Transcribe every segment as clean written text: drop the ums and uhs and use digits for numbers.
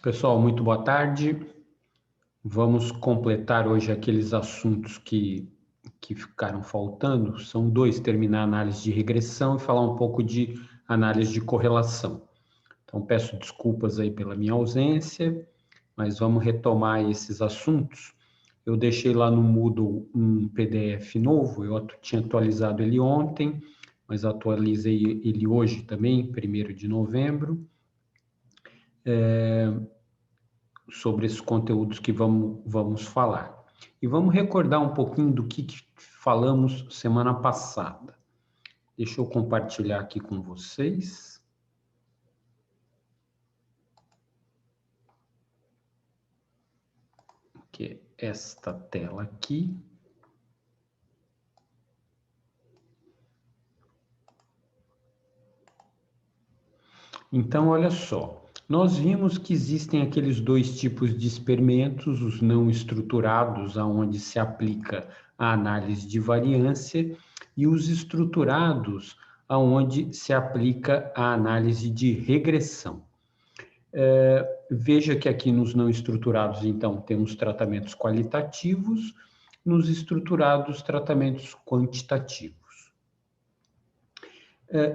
Pessoal, muito boa tarde. Vamos completar hoje aqueles assuntos que ficaram faltando. São dois: terminar a análise de regressão e falar um pouco de análise de correlação. Então, peço desculpas aí pela minha ausência, mas vamos retomar esses assuntos. Eu deixei lá no Moodle um PDF novo, eu tinha atualizado ele ontem, mas atualizei ele hoje também, 1º de novembro. Sobre esses conteúdos que vamos falar. E vamos recordar um pouquinho do que falamos semana passada. Deixa eu compartilhar aqui com vocês. Que é esta tela aqui. Então, olha só. Nós vimos que existem aqueles dois tipos de experimentos, os não estruturados, aonde se aplica a análise de variância, e os estruturados, aonde se aplica a análise de regressão. Veja que aqui nos não estruturados, então, temos tratamentos qualitativos, nos estruturados, tratamentos quantitativos.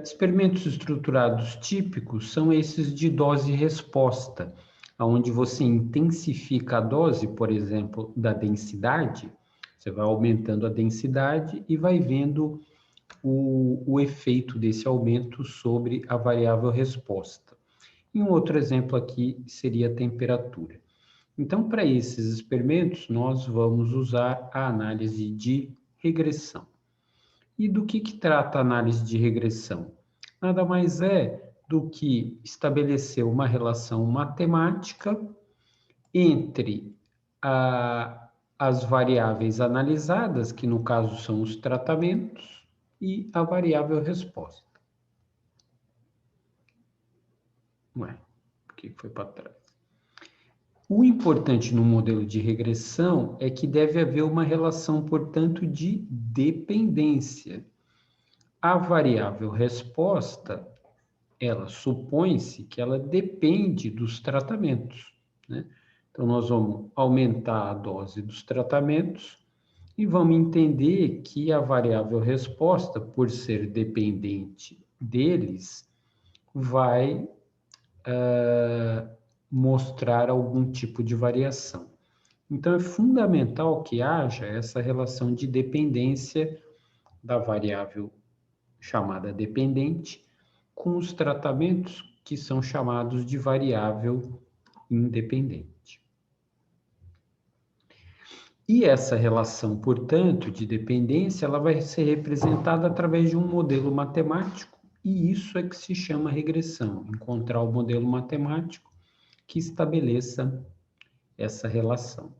Experimentos estruturados típicos são esses de dose e resposta, onde você intensifica a dose, por exemplo, da densidade, você vai aumentando a densidade e vai vendo o efeito desse aumento sobre a variável resposta. E um outro exemplo aqui seria a temperatura. Então, para esses experimentos, nós vamos usar a análise de regressão. E do que trata a análise de regressão? Nada mais é do que estabelecer uma relação matemática entre as variáveis analisadas, que no caso são os tratamentos, e a variável resposta. Ué, por que foi para trás? O importante no modelo de regressão é que deve haver uma relação, portanto, de dependência. A variável resposta, ela supõe-se que ela depende dos tratamentos, né? Então, nós vamos aumentar a dose dos tratamentos e vamos entender que a variável resposta, por ser dependente deles, vai mostrar algum tipo de variação. Então, é fundamental que haja essa relação de dependência da variável chamada dependente com os tratamentos que são chamados de variável independente. E essa relação, portanto, de dependência, ela vai ser representada através de um modelo matemático, e isso é que se chama regressão, encontrar o modelo matemático que estabeleça essa relação.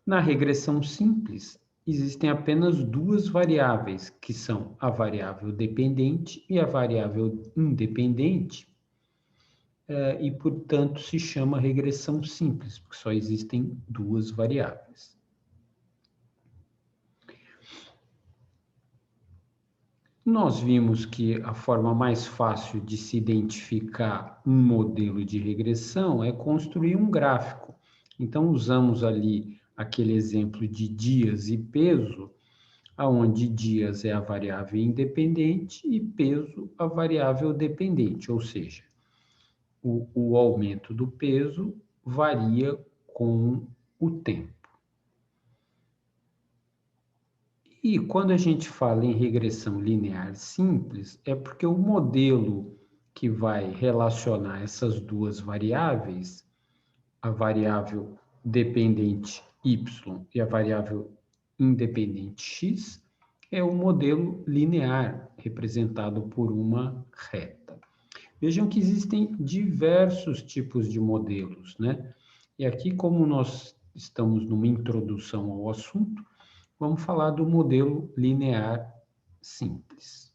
Na regressão simples, existem apenas duas variáveis, que são a variável dependente e a variável independente, e, portanto, se chama regressão simples, porque só existem duas variáveis. Nós vimos que a forma mais fácil de se identificar um modelo de regressão é construir um gráfico. Então, usamos ali aquele exemplo de dias e peso, onde dias é a variável independente e peso a variável dependente, ou seja, o aumento do peso varia com o tempo. E quando a gente fala em regressão linear simples, é porque o modelo que vai relacionar essas duas variáveis, a variável dependente y e a variável independente x, é o modelo linear, representado por uma reta. Vejam que existem diversos tipos de modelos, né? E aqui, como nós estamos numa introdução ao assunto, vamos falar do modelo linear simples.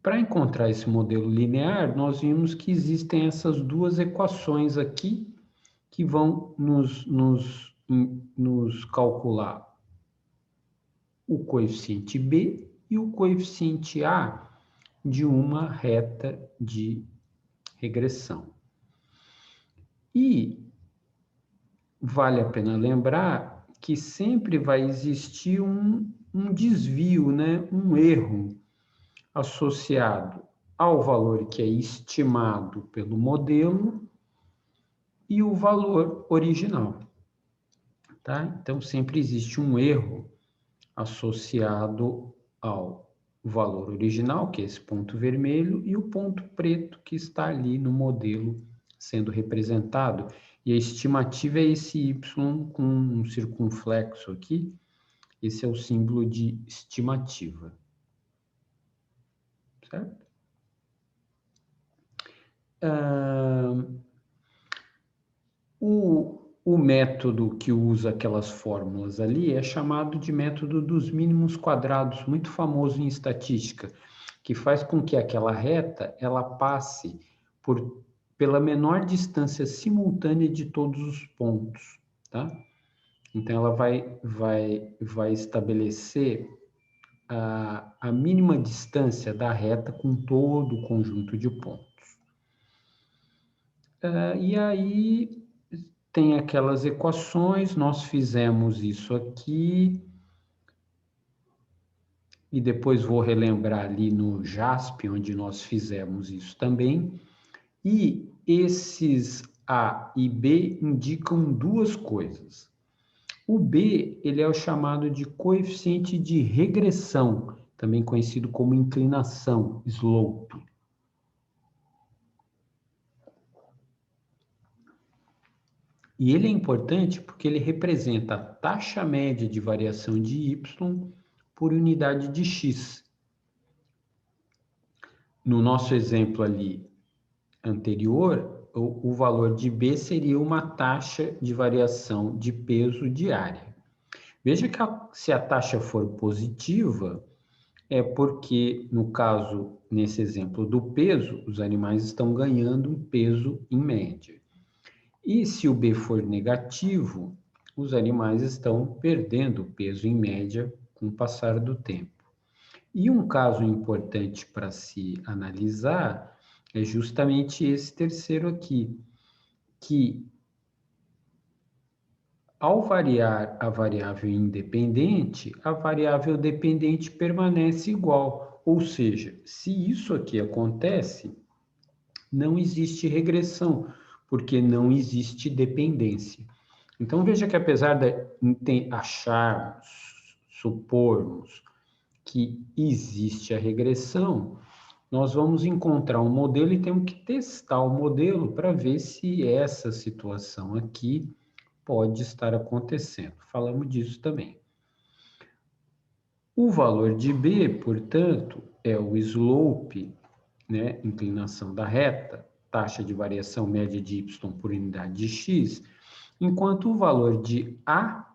Para encontrar esse modelo linear, nós vimos que existem essas duas equações aqui que vão nos calcular o coeficiente B e o coeficiente A de uma reta de regressão. E vale a pena lembrar que sempre vai existir um desvio, né? Um erro associado ao valor que é estimado pelo modelo e o valor original, tá? Então, sempre existe um erro associado ao valor original, que é esse ponto vermelho, e o ponto preto, que está ali no modelo sendo representado. E a estimativa é esse Y com um circunflexo aqui. Esse é o símbolo de estimativa. Certo? O método que usa aquelas fórmulas ali é chamado de método dos mínimos quadrados, muito famoso em estatística, que faz com que aquela reta ela passe pela menor distância simultânea de todos os pontos, tá? Então, ela vai estabelecer a mínima distância da reta com todo o conjunto de pontos. E aí tem aquelas equações, nós fizemos isso aqui, e depois vou relembrar ali no JASP, onde nós fizemos isso também, e esses A e B indicam duas coisas. O B, ele é o chamado de coeficiente de regressão, também conhecido como inclinação, slope. E ele é importante porque ele representa a taxa média de variação de Y por unidade de X. No nosso exemplo ali anterior, o valor de B seria uma taxa de variação de peso diária. Veja que se a taxa for positiva, é porque, no caso, nesse exemplo do peso, os animais estão ganhando um peso em média. E se o B for negativo, os animais estão perdendo peso em média com o passar do tempo. E um caso importante para se analisar é justamente esse terceiro aqui, que ao variar a variável independente, a variável dependente permanece igual. Ou seja, se isso aqui acontece, não existe regressão, porque não existe dependência. Então, veja que apesar de acharmos, supormos que existe a regressão, nós vamos encontrar um modelo e temos que testar o modelo para ver se essa situação aqui pode estar acontecendo. Falamos disso também. O valor de B, portanto, é o slope, né, inclinação da reta, taxa de variação média de Y por unidade de X, enquanto o valor de A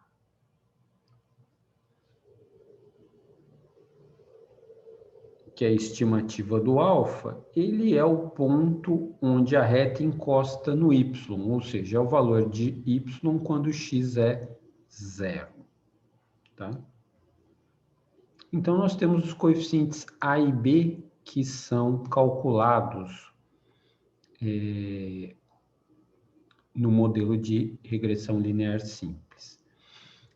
que é a estimativa do alfa, ele é o ponto onde a reta encosta no y, ou seja, é o valor de y quando x é zero. Tá? Então, nós temos os coeficientes A e B que são calculados no modelo de regressão linear simples.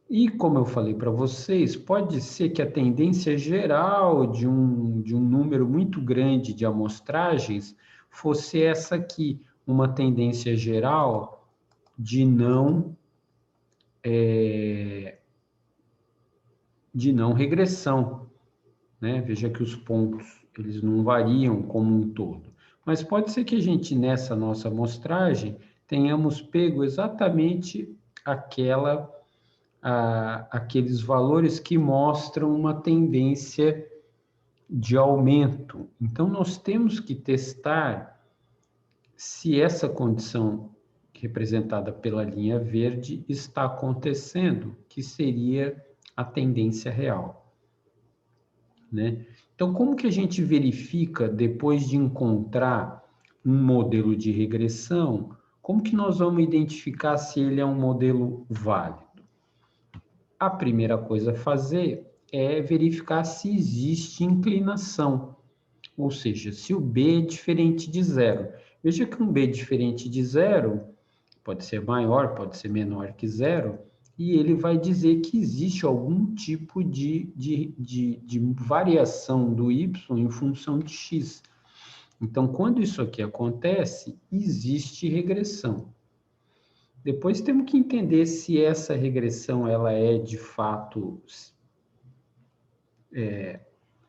E, como eu falei para vocês, pode ser que a tendência geral de um número muito grande de amostragens fosse essa aqui, uma tendência geral de não regressão, né? Veja que os pontos eles não variam como um todo. Mas pode ser que a gente, nessa nossa amostragem, tenhamos pego exatamente aqueles valores que mostram uma tendência de aumento. Então, nós temos que testar se essa condição representada pela linha verde está acontecendo, que seria a tendência real, né? Então, como que a gente verifica, depois de encontrar um modelo de regressão, como que nós vamos identificar se ele é um modelo válido? A primeira coisa a fazer é verificar se existe inclinação, ou seja, se o B é diferente de zero. Veja que um b diferente de zero pode ser maior, pode ser menor que zero, e ele vai dizer que existe algum tipo de variação do y em função de x. Então, quando isso aqui acontece, existe regressão. Depois temos que entender se essa regressão ela é de fato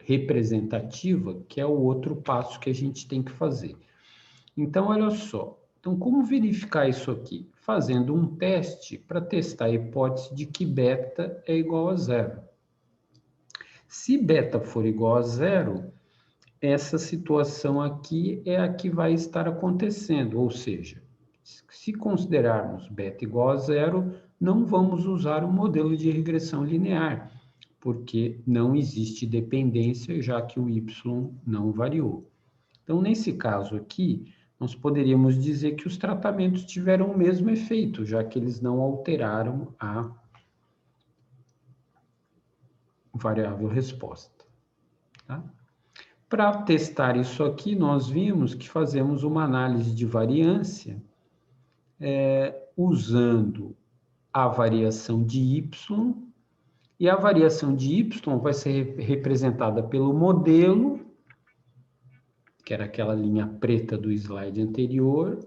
representativa, que é o outro passo que a gente tem que fazer. Então, olha só. Então, como verificar isso aqui? Fazendo um teste para testar a hipótese de que beta é igual a zero. Se beta for igual a zero, essa situação aqui é a que vai estar acontecendo, ou seja, se considerarmos beta igual a zero, não vamos usar o modelo de regressão linear, porque não existe dependência, já que o y não variou. Então, nesse caso aqui, nós poderíamos dizer que os tratamentos tiveram o mesmo efeito, já que eles não alteraram a variável resposta. Tá? Para testar isso aqui, nós vimos que fazemos uma análise de variância usando a variação de y, e a variação de y vai ser representada pelo modelo, que era aquela linha preta do slide anterior,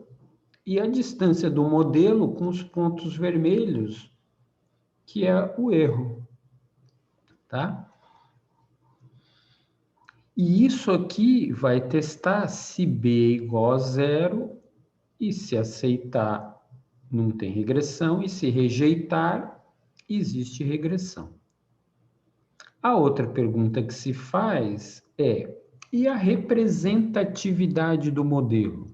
e a distância do modelo com os pontos vermelhos, que é o erro, tá? E isso aqui vai testar se b é igual a zero, e se aceitar, não tem regressão, e se rejeitar, existe regressão. A outra pergunta que se faz é, e a representatividade do modelo?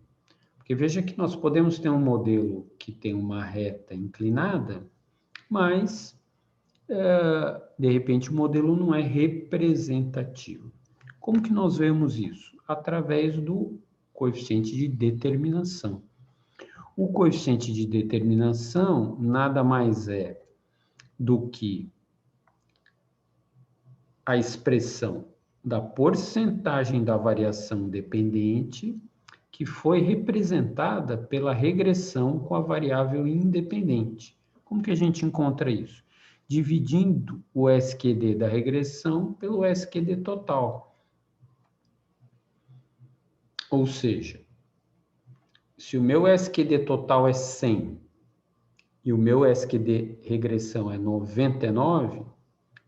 Porque veja que nós podemos ter um modelo que tem uma reta inclinada, mas, de repente, o modelo não é representativo. Como que nós vemos isso? Através do coeficiente de determinação. O coeficiente de determinação nada mais é do que a expressão da porcentagem da variação dependente que foi representada pela regressão com a variável independente. Como que a gente encontra isso? Dividindo o SQD da regressão pelo SQD total. Ou seja, se o meu SQD total é 100 e o meu SQD regressão é 99,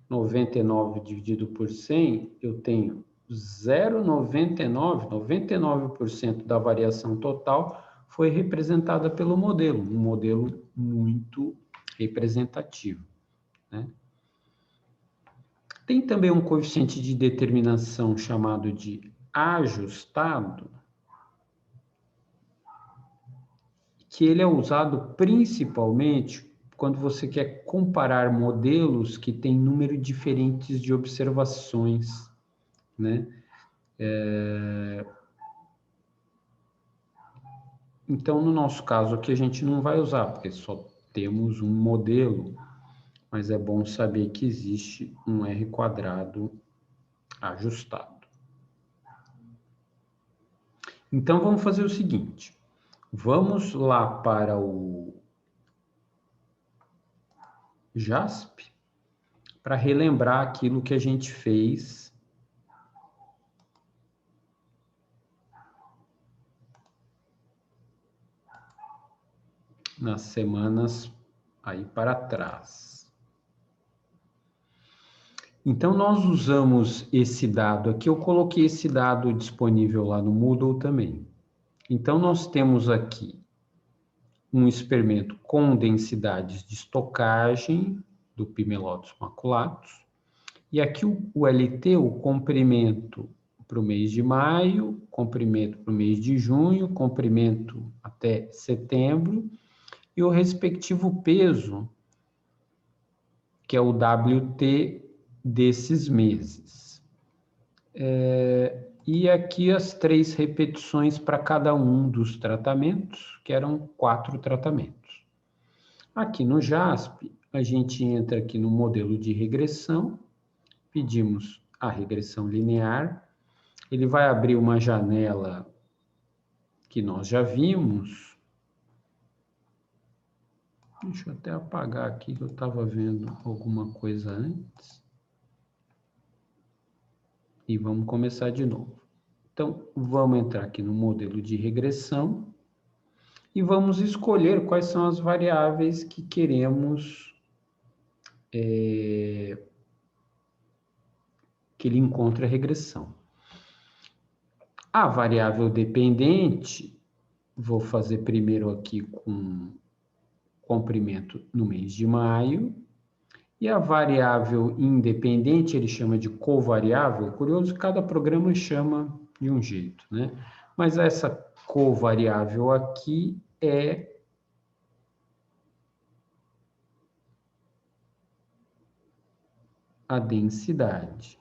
99 dividido por 100, eu tenho 0,99, 99% da variação total foi representada pelo modelo, um modelo muito representativo, né? Tem também um coeficiente de determinação chamado de ajustado, que ele é usado principalmente quando você quer comparar modelos que têm número diferentes de observações, né? Então, no nosso caso aqui, a gente não vai usar, porque só temos um modelo, mas é bom saber que existe um R quadrado ajustado. Então, vamos fazer o seguinte. Vamos lá para o JASP para relembrar aquilo que a gente fez nas semanas aí para trás. Então, nós usamos esse dado aqui, eu coloquei esse dado disponível lá no Moodle também. Então, nós temos aqui um experimento com densidades de estocagem do Pimelotus maculatus, e aqui o LT, o comprimento para o mês de maio, comprimento para o mês de junho, comprimento até setembro, e o respectivo peso, que é o WT desses meses. E aqui as 3 repetições para cada um dos tratamentos, que eram 4 tratamentos. Aqui no JASP, a gente entra aqui no modelo de regressão, pedimos a regressão linear, ele vai abrir uma janela que nós já vimos. Deixa eu até apagar aqui, que eu estava vendo alguma coisa antes. E vamos começar de novo. Então, vamos entrar aqui no modelo de regressão e vamos escolher quais são as variáveis que queremos que ele encontre a regressão. A variável dependente, vou fazer primeiro aqui com comprimento no mês de maio. E a variável independente, ele chama de covariável. Curioso, cada programa chama de um jeito, né? Mas essa covariável aqui é a densidade.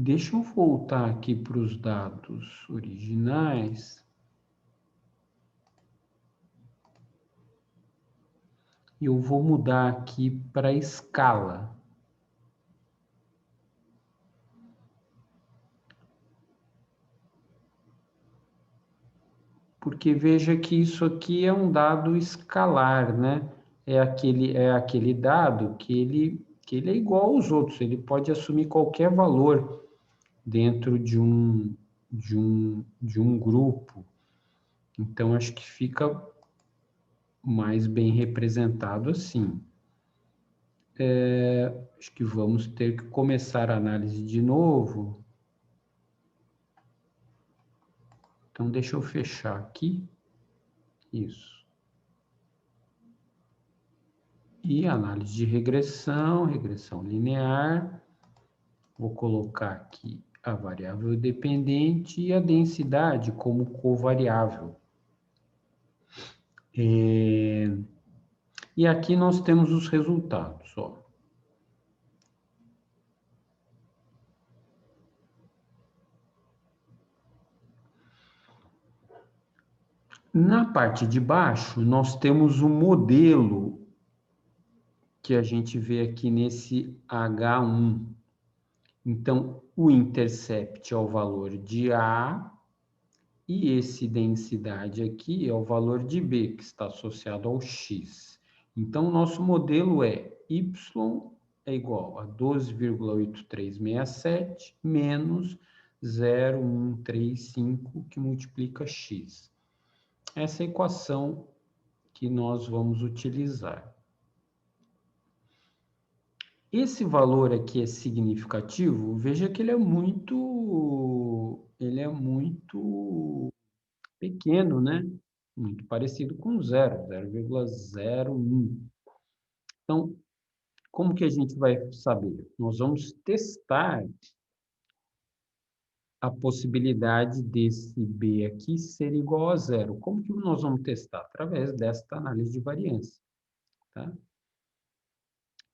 Deixa eu voltar aqui para os dados originais. E eu vou mudar aqui para escala. Porque veja que isso aqui é um dado escalar, né? É aquele dado que ele é igual aos outros, ele pode assumir qualquer valor dentro de um grupo. Então, acho que fica mais bem representado assim. Acho que vamos ter que começar a análise de novo. Então, deixa eu fechar aqui. Isso. E análise de regressão linear. Vou colocar aqui a variável dependente e a densidade como covariável. E aqui nós temos os resultados, ó. Na parte de baixo, nós temos o modelo que a gente vê aqui nesse H1. Então, o intercept é o valor de A e esse densidade aqui é o valor de B, que está associado ao X. Então, o nosso modelo é Y é igual a 12,8367 menos 0,135, que multiplica X. Essa é a equação que nós vamos utilizar. Esse valor aqui é significativo, veja que ele é muito pequeno, né? Muito parecido com zero, 0,01. Então, como que a gente vai saber? Nós vamos testar a possibilidade desse B aqui ser igual a zero. Como que nós vamos testar? Através desta análise de variância, tá?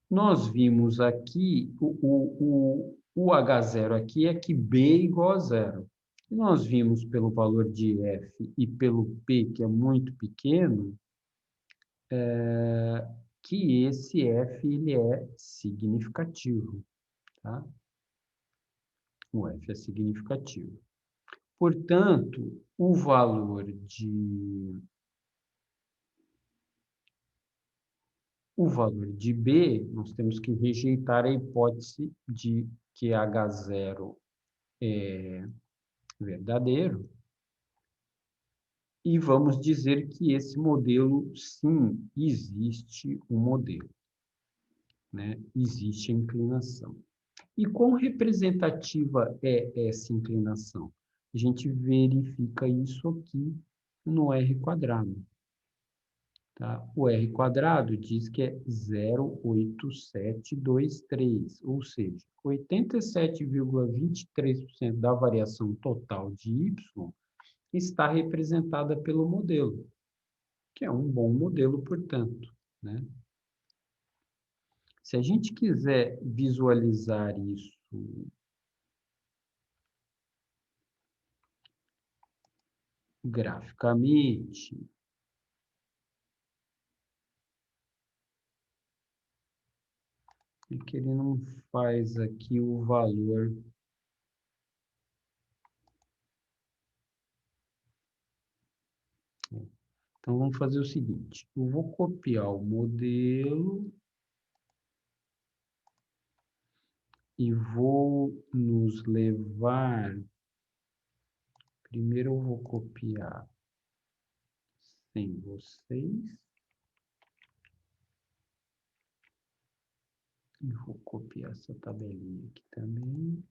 Nós vimos aqui, o H0 aqui é que B é igual a zero. E nós vimos pelo valor de F e pelo P, que é muito pequeno, que esse F ele é significativo, tá? O F é significativo. Portanto, o valor de B, nós temos que rejeitar a hipótese de que H0 é verdadeiro e vamos dizer que esse modelo, sim, existe um modelo, né? Existe a inclinação. E quão representativa é essa inclinação? A gente verifica isso aqui no R quadrado. Tá? O R quadrado diz que é 0,8723, ou seja, 87,23% da variação total de Y está representada pelo modelo, que é um bom modelo, portanto, né? Se a gente quiser visualizar isso graficamente, Por que ele não faz aqui o valor? Então, vamos fazer o seguinte. Eu vou copiar o modelo e vou nos levar... Primeiro eu vou copiar sem vocês. E vou copiar essa tabelinha aqui também.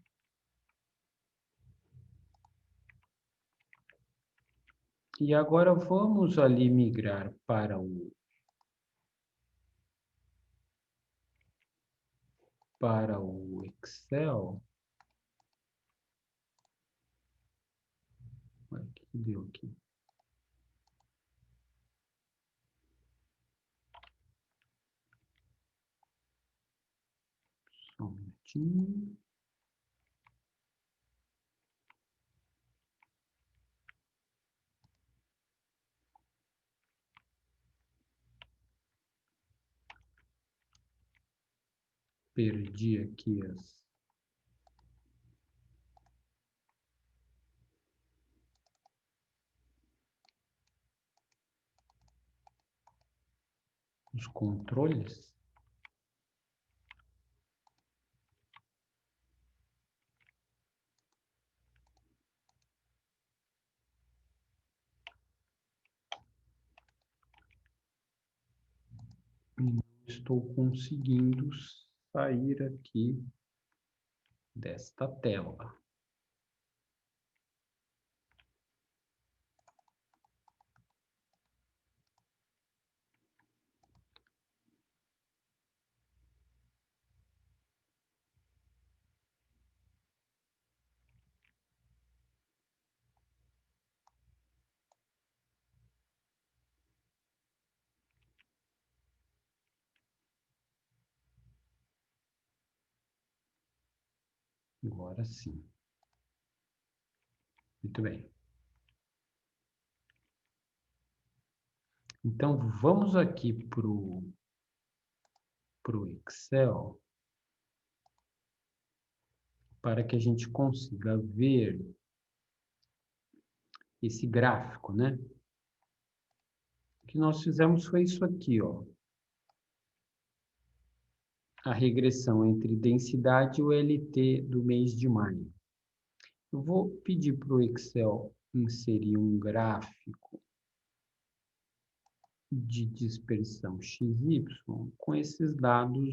E agora vamos ali migrar para o Excel. O que deu aqui? Só um minutinho. Perdi aqui os controles. E não estou conseguindo sair aqui desta tela. Agora sim. Muito bem. Então, vamos aqui para o Excel para que a gente consiga ver esse gráfico, né? O que nós fizemos foi isso aqui, ó. A regressão entre densidade e o LT do mês de maio. Eu vou pedir para o Excel inserir um gráfico de dispersão XY com esses dados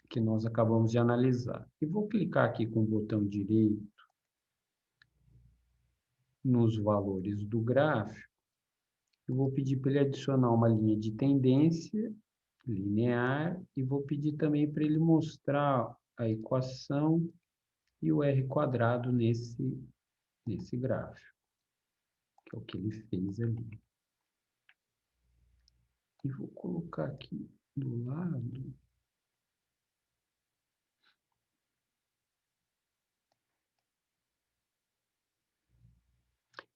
que nós acabamos de analisar. E vou clicar aqui com o botão direito nos valores do gráfico. Eu vou pedir para ele adicionar uma linha de tendência linear e vou pedir também para ele mostrar a equação e o R quadrado nesse gráfico, que é o que ele fez ali. E vou colocar aqui do lado.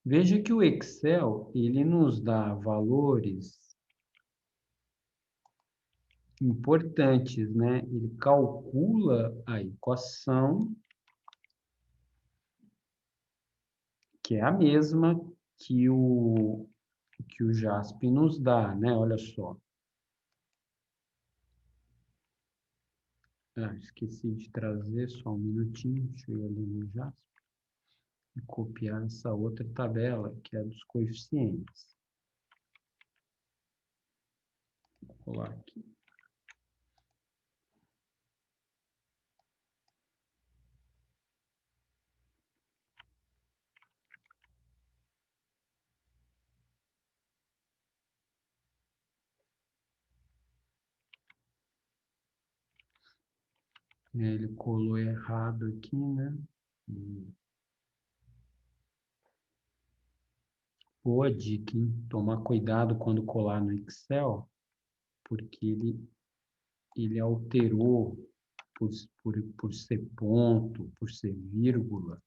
Veja que o Excel, ele nos dá valores importantes, né? Ele calcula a equação, que é a mesma que o JASP nos dá, né? Olha só. Ah, esqueci de trazer, só um minutinho, deixa eu ir ali no JASP e copiar essa outra tabela, que é a dos coeficientes. Vou colar aqui. Ele colou errado aqui, né? Boa dica, hein? Tomar cuidado quando colar no Excel, porque ele alterou por ser ponto, por ser vírgula,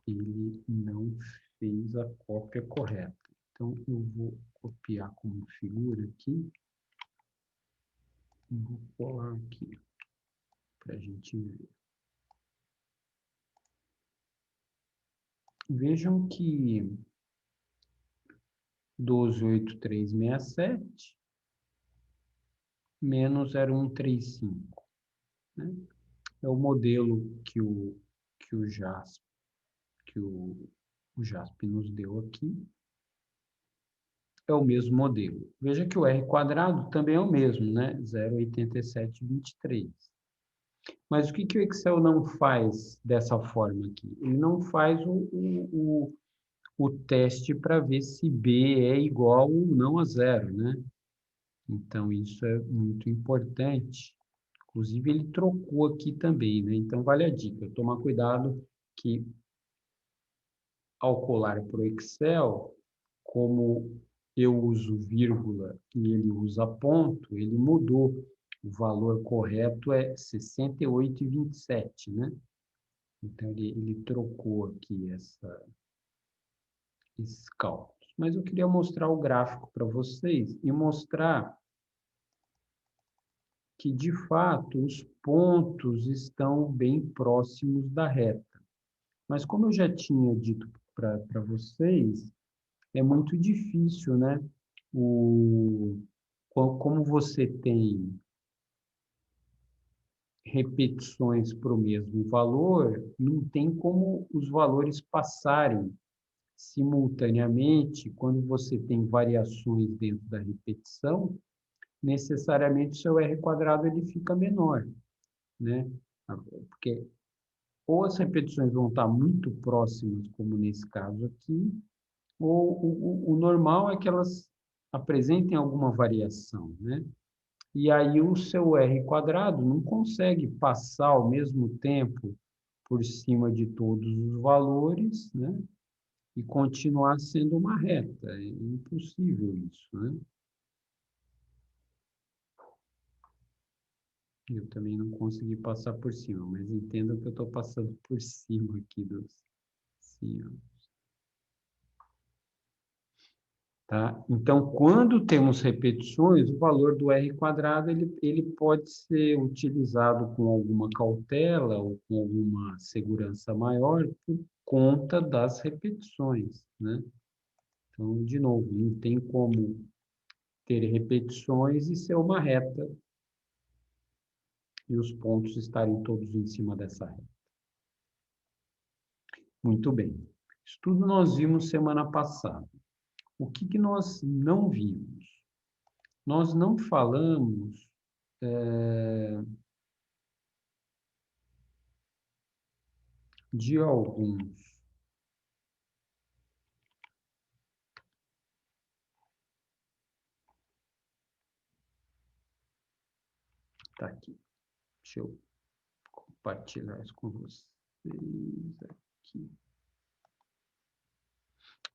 ele não fez a cópia correta. Então, eu vou copiar como figura aqui. Vou colar aqui para a gente ver. Vejam que 12.8367 menos 0.135, né? É o modelo que o JASP, o JASP nos deu aqui. É o mesmo modelo. Veja que o R quadrado também é o mesmo, né? 0,8723. Mas o que o Excel não faz dessa forma aqui? Ele não faz o teste para ver se B é igual ou não a zero, né? Então, isso é muito importante. Inclusive, ele trocou aqui também, né? Então, vale a dica. Tomar cuidado que, ao colar para o Excel, como eu uso vírgula e ele usa ponto, ele mudou. O valor correto é 68,27, né? Então, ele trocou aqui esses cálculos. Mas eu queria mostrar o gráfico para vocês e mostrar que, de fato, os pontos estão bem próximos da reta. Mas, como eu já tinha dito para vocês, é muito difícil, né? Como você tem repetições para o mesmo valor, não tem como os valores passarem simultaneamente quando você tem variações dentro da repetição, necessariamente o seu R quadrado ele fica menor, né? Porque ou as repetições vão estar muito próximas, como nesse caso aqui, ou o normal é que elas apresentem alguma variação, né? E aí o seu R quadrado não consegue passar ao mesmo tempo por cima de todos os valores, né? E continuar sendo uma reta. É impossível isso, né? Eu também não consegui passar por cima, mas entendo que eu estou passando por cima aqui dos cima. Tá? Então, quando temos repetições, o valor do R quadrado ele pode ser utilizado com alguma cautela ou com alguma segurança maior por conta das repetições, né? Então, de novo, não tem como ter repetições e ser uma reta e os pontos estarem todos em cima dessa reta. Muito bem. Isso tudo nós vimos semana passada. O que nós não vimos? Nós não falamos de alguns. Tá aqui. Deixa eu compartilhar isso com vocês aqui.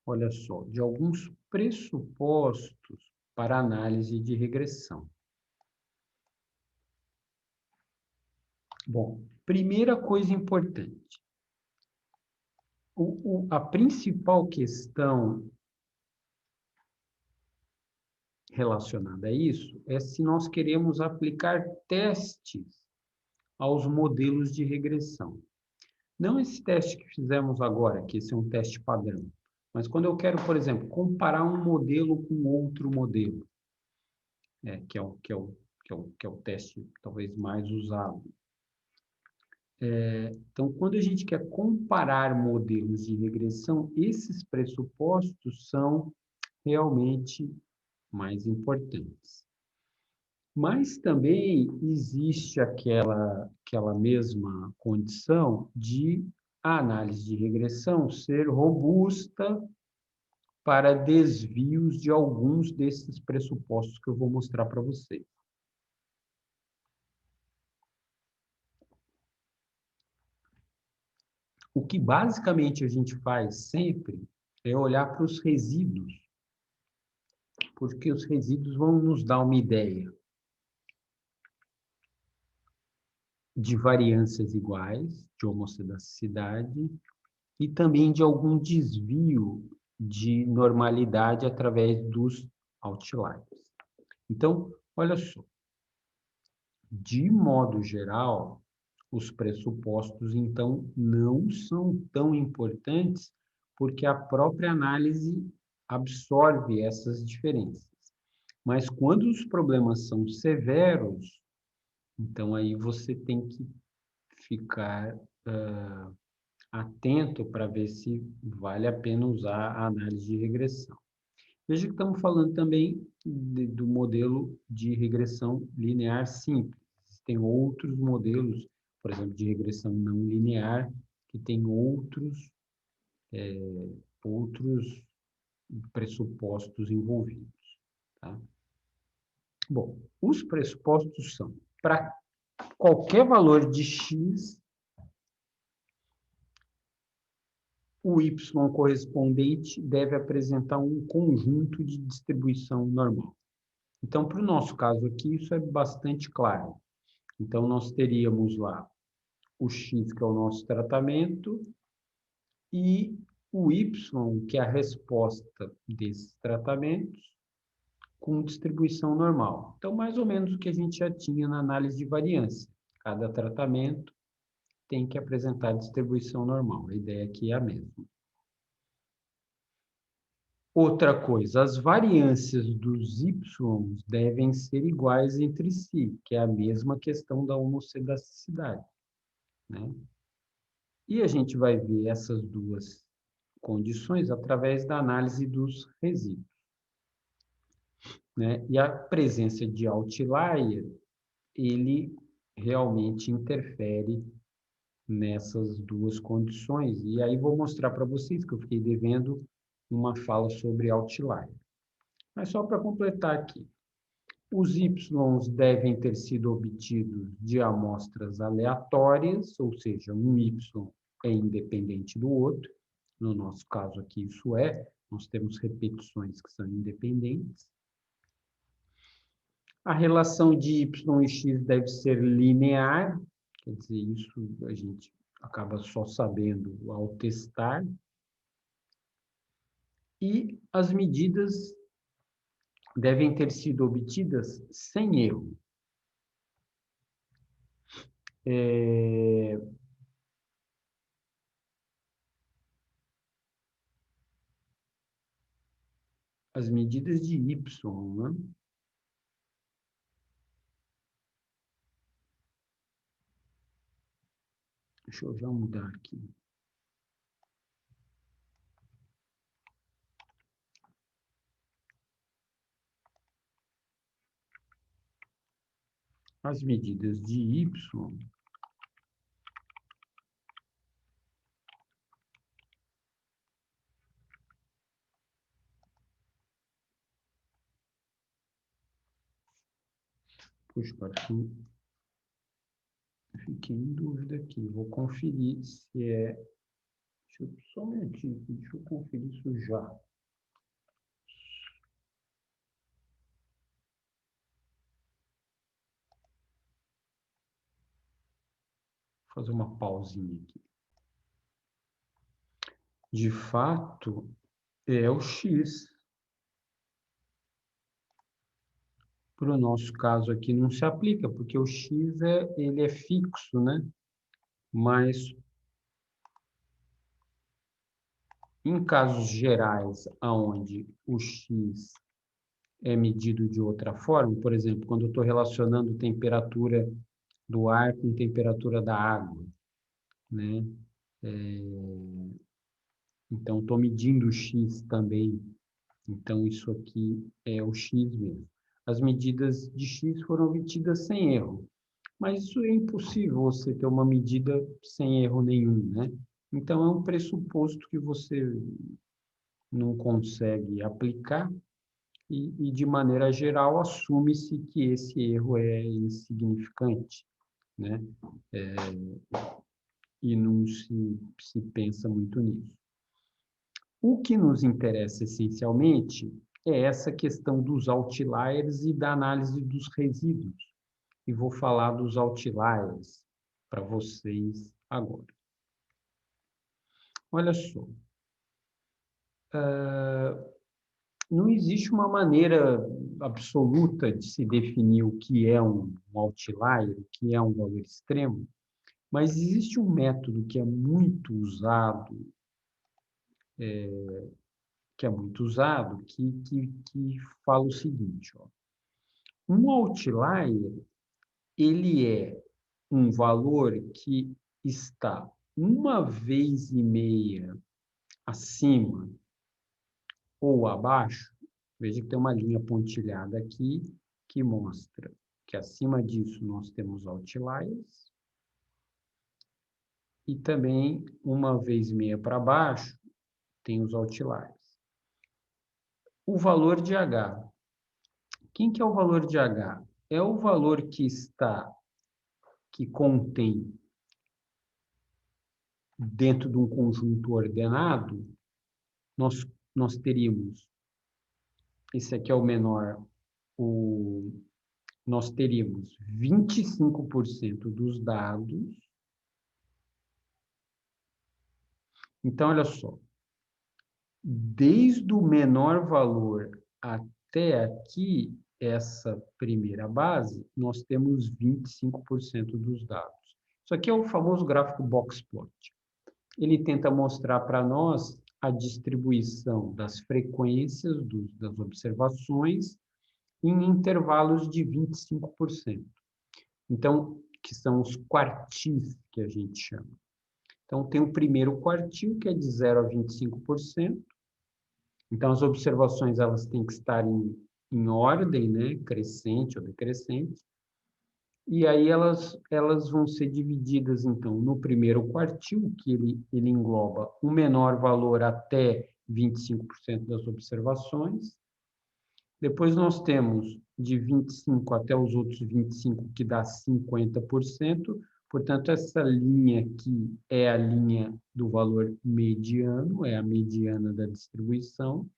Olha só, de alguns pressupostos para análise de regressão. Bom, primeira coisa importante. A principal questão relacionada a isso é se nós queremos aplicar testes aos modelos de regressão. Não esse teste que fizemos agora, que esse é um teste padrão, mas quando eu quero, por exemplo, comparar um modelo com outro modelo, que é o teste talvez mais usado. Então, quando a gente quer comparar modelos de regressão, esses pressupostos são realmente mais importantes. Mas também existe aquela mesma condição de a análise de regressão ser robusta para desvios de alguns desses pressupostos que eu vou mostrar para vocês. O que basicamente a gente faz sempre é olhar para os resíduos, porque os resíduos vão nos dar uma ideia de variâncias iguais, de homocedaticidade, e também de algum desvio de normalidade através dos outliers. Então, olha só. de modo geral, os pressupostos, então, não são tão importantes, porque a própria análise absorve essas diferenças. Mas quando os problemas são severos, então aí você tem que ficar atento para ver se vale a pena usar a análise de regressão. Veja que estamos falando também do modelo de regressão linear simples. Existem outros modelos, por exemplo, de regressão não linear, que tem outros pressupostos envolvidos. Tá? Bom, os pressupostos são, para qualquer valor de x, o y correspondente deve apresentar um conjunto de distribuição normal. Então, para o nosso caso aqui, isso é bastante claro. Então, nós teríamos lá o x, que é o nosso tratamento, e o y, que é a resposta desses tratamentos, com distribuição normal. Então, mais ou menos o que a gente já tinha na análise de variância. Cada tratamento tem que apresentar distribuição normal. A ideia aqui é a mesma. Outra coisa, as variâncias dos y devem ser iguais entre si, que é a mesma questão da homocedasticidade, né? E a gente vai ver essas duas condições através da análise dos resíduos, né? E a presença de outlier, ele realmente interfere nessas duas condições. E aí vou mostrar para vocês que eu fiquei devendo uma fala sobre outlier. Mas só para completar aqui, os y devem ter sido obtidos de amostras aleatórias, ou seja, um y é independente do outro. No nosso caso aqui, isso é, nós temos repetições que são independentes. A relação de y e x deve ser linear, quer dizer, isso a gente acaba só sabendo ao testar. E as medidas devem ter sido obtidas sem erro. As medidas de y, né? Deixa eu já mudar aqui. As medidas de y puxa, fiquei em dúvida aqui. Vou conferir se é... Deixa eu, só um minutinho aqui, deixa eu conferir isso já. Vou fazer uma pausinha aqui. De fato, é o x. Para o nosso caso aqui não se aplica, porque o x ele é fixo, né? Mas em casos gerais, onde o x é medido de outra forma, por exemplo, quando eu estou relacionando temperatura do ar com temperatura da água, né? Então, estou medindo o x também. Então, isso aqui é o x mesmo. As medidas de x foram obtidas sem erro. Mas isso é impossível você ter uma medida sem erro nenhum, né? Então, é um pressuposto que você não consegue aplicar e de maneira geral, assume-se que esse erro é insignificante, né? E não se pensa muito nisso. O que nos interessa essencialmente é essa questão dos outliers e da análise dos resíduos. E vou falar dos outliers para vocês agora. Olha só. Não existe uma maneira absoluta de se definir o que é um outlier, o que é um valor extremo, mas existe um método que é muito usado, que fala o seguinte, ó. Um outlier, ele é um valor que está 1,5 vezes acima ou abaixo. Veja que tem uma linha pontilhada aqui que mostra que acima disso nós temos outliers e também 1,5 vezes para baixo tem os outliers. O valor de H. Quem que é o valor de H? É o valor que contém dentro de um conjunto ordenado, nós teríamos, esse aqui é o menor, nós teríamos 25% dos dados. Então, olha só, desde o menor valor até aqui, essa primeira base, nós temos 25% dos dados. Isso aqui é o famoso gráfico box plot. Ele tenta mostrar para nós a distribuição das frequências das observações em intervalos de 25%. Então, que são os quartis que a gente chama. Então, tem o primeiro quartil, que é de 0 a 25%. Então, as observações elas têm que estar em ordem, né? Crescente ou decrescente. E aí elas vão ser divididas, então, no primeiro quartil, que ele engloba o menor valor até 25% das observações. Depois nós temos de 25 até os outros 25, que dá 50%. Portanto, essa linha aqui é a linha do valor mediano, é a mediana da distribuição.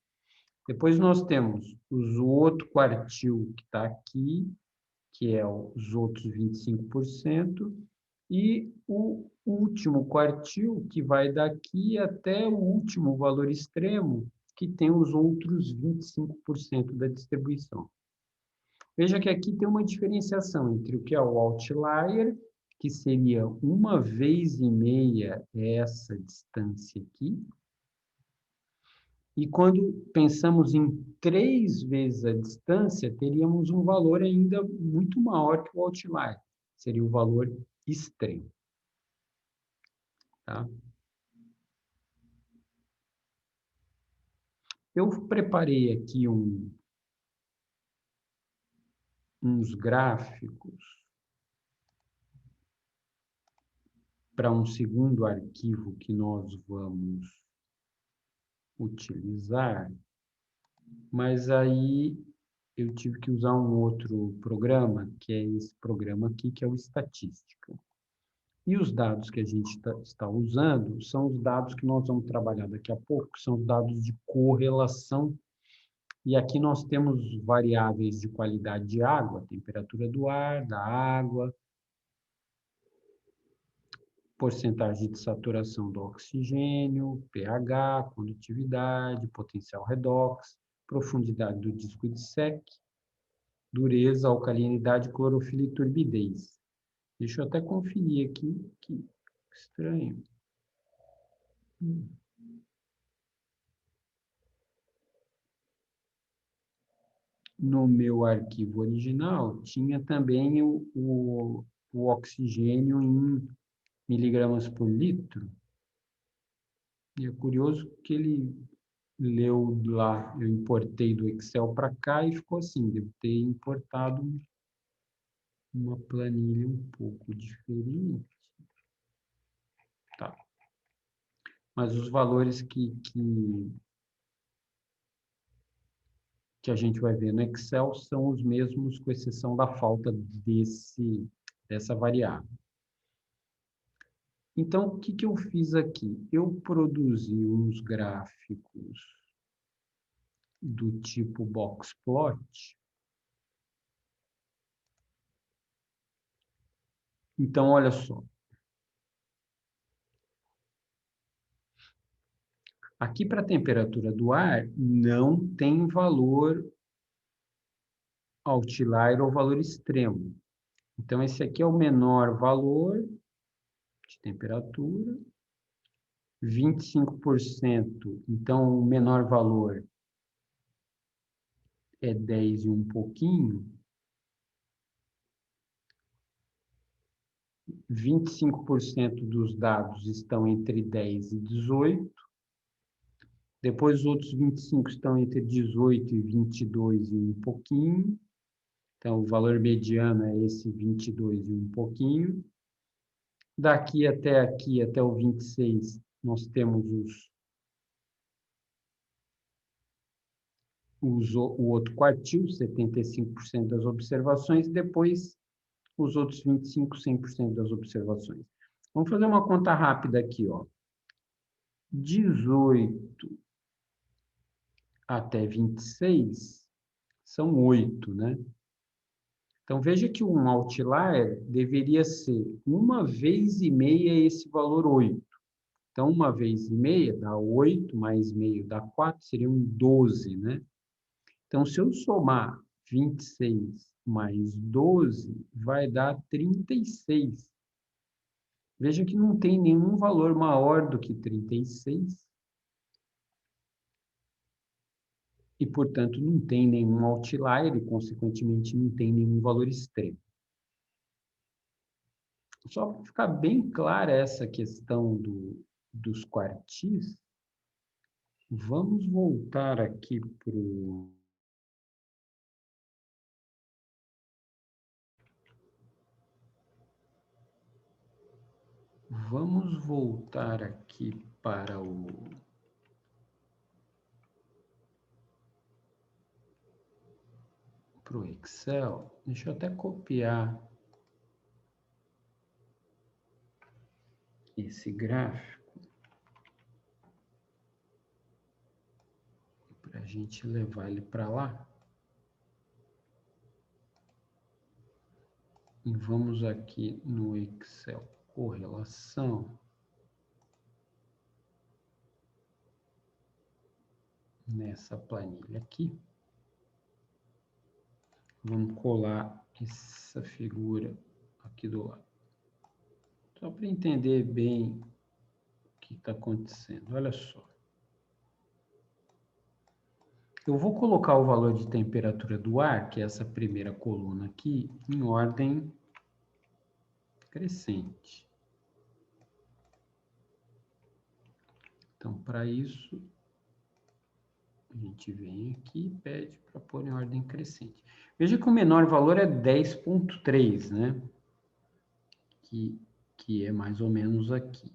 Depois nós temos o outro quartil que está aqui, que é os outros 25%, e o último quartil, que vai daqui até o último valor extremo, que tem os outros 25% da distribuição. Veja que aqui tem uma diferenciação entre o que é o outlier, que seria 1,5 vezes essa distância aqui, e quando pensamos em 3 vezes a distância, teríamos um valor ainda muito maior que o outlier. Seria o valor extremo. Tá? Eu preparei aqui uns gráficos para um segundo arquivo que nós vamos utilizar, mas aí eu tive que usar um outro programa, que é esse programa aqui, que é o Estatística. E os dados que a gente está usando são os dados que nós vamos trabalhar daqui a pouco, que são os dados de correlação. E aqui nós temos variáveis de qualidade de água, temperatura do ar, da água, porcentagem de saturação do oxigênio, pH, condutividade, potencial redox, profundidade do disco de Secq, dureza, alcalinidade, clorofila e turbidez. Deixa eu até conferir aqui, que estranho. No meu arquivo original, tinha também o oxigênio em miligramas por litro. E é curioso que ele leu lá, eu importei do Excel para cá e ficou assim, devo ter importado uma planilha um pouco diferente. Tá. Mas os valores que a gente vai ver no Excel são os mesmos, com exceção da falta dessa variável. Então, o que eu fiz aqui? Eu produzi uns gráficos do tipo box plot. Então, olha só. Aqui, para a temperatura do ar, não tem valor outlier ou valor extremo. Então, esse aqui é o menor valor de temperatura, 25%. Então, o menor valor é 10 e um pouquinho. 25% dos dados estão entre 10 e 18. Depois, os outros 25 estão entre 18 e 22 e um pouquinho. Então, o valor mediano é esse 22 e um pouquinho. Daqui até aqui, até o 26, nós temos o outro quartil, 75% das observações. Depois, os outros 25, 100% das observações. Vamos fazer uma conta rápida aqui, ó. 18 até 26 são 8, né? Então, veja que um outlier deveria ser 1,5 esse valor 8. Então, 1,5 dá 8, mais meio dá 4, seriam 12, né? Então, se eu somar 26 mais 12, vai dar 36. Veja que não tem nenhum valor maior do que 36. E, portanto, não tem nenhum outlier e, consequentemente, não tem nenhum valor extremo. Só para ficar bem clara essa questão dos quartis, vamos voltar aqui para o... Vamos voltar aqui para o Excel. Deixa eu até copiar esse gráfico para a gente levar ele para lá. E vamos aqui no Excel correlação. Nessa planilha aqui. Vamos colar essa figura aqui do lado. Só para entender bem o que está acontecendo. Olha só. Eu vou colocar o valor de temperatura do ar, que é essa primeira coluna aqui, em ordem crescente. Então, para isso, a gente vem aqui e pede para pôr em ordem crescente. Veja que o menor valor é 10,3, né? Que é mais ou menos aqui.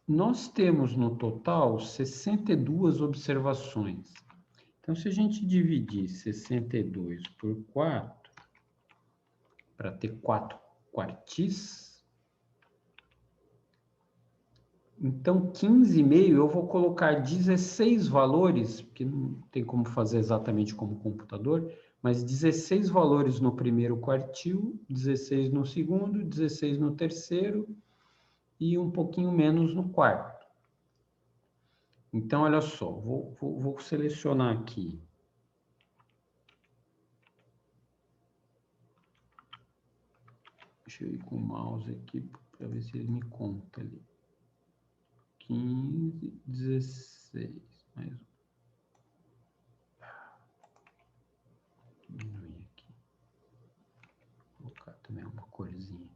Nós temos no total 62 observações. Então, se a gente dividir 62 por 4, para ter 4 quartis, então 15,5 eu vou colocar 16 valores, porque não tem como fazer exatamente como computador, mas 16 valores no primeiro quartil, 16 no segundo, 16 no terceiro e um pouquinho menos no quarto. Então, olha só, vou selecionar aqui. Deixa eu ir com o mouse aqui para ver se ele me conta ali. 15, 16, mais um. Diminuir aqui. Vou colocar também uma corzinha.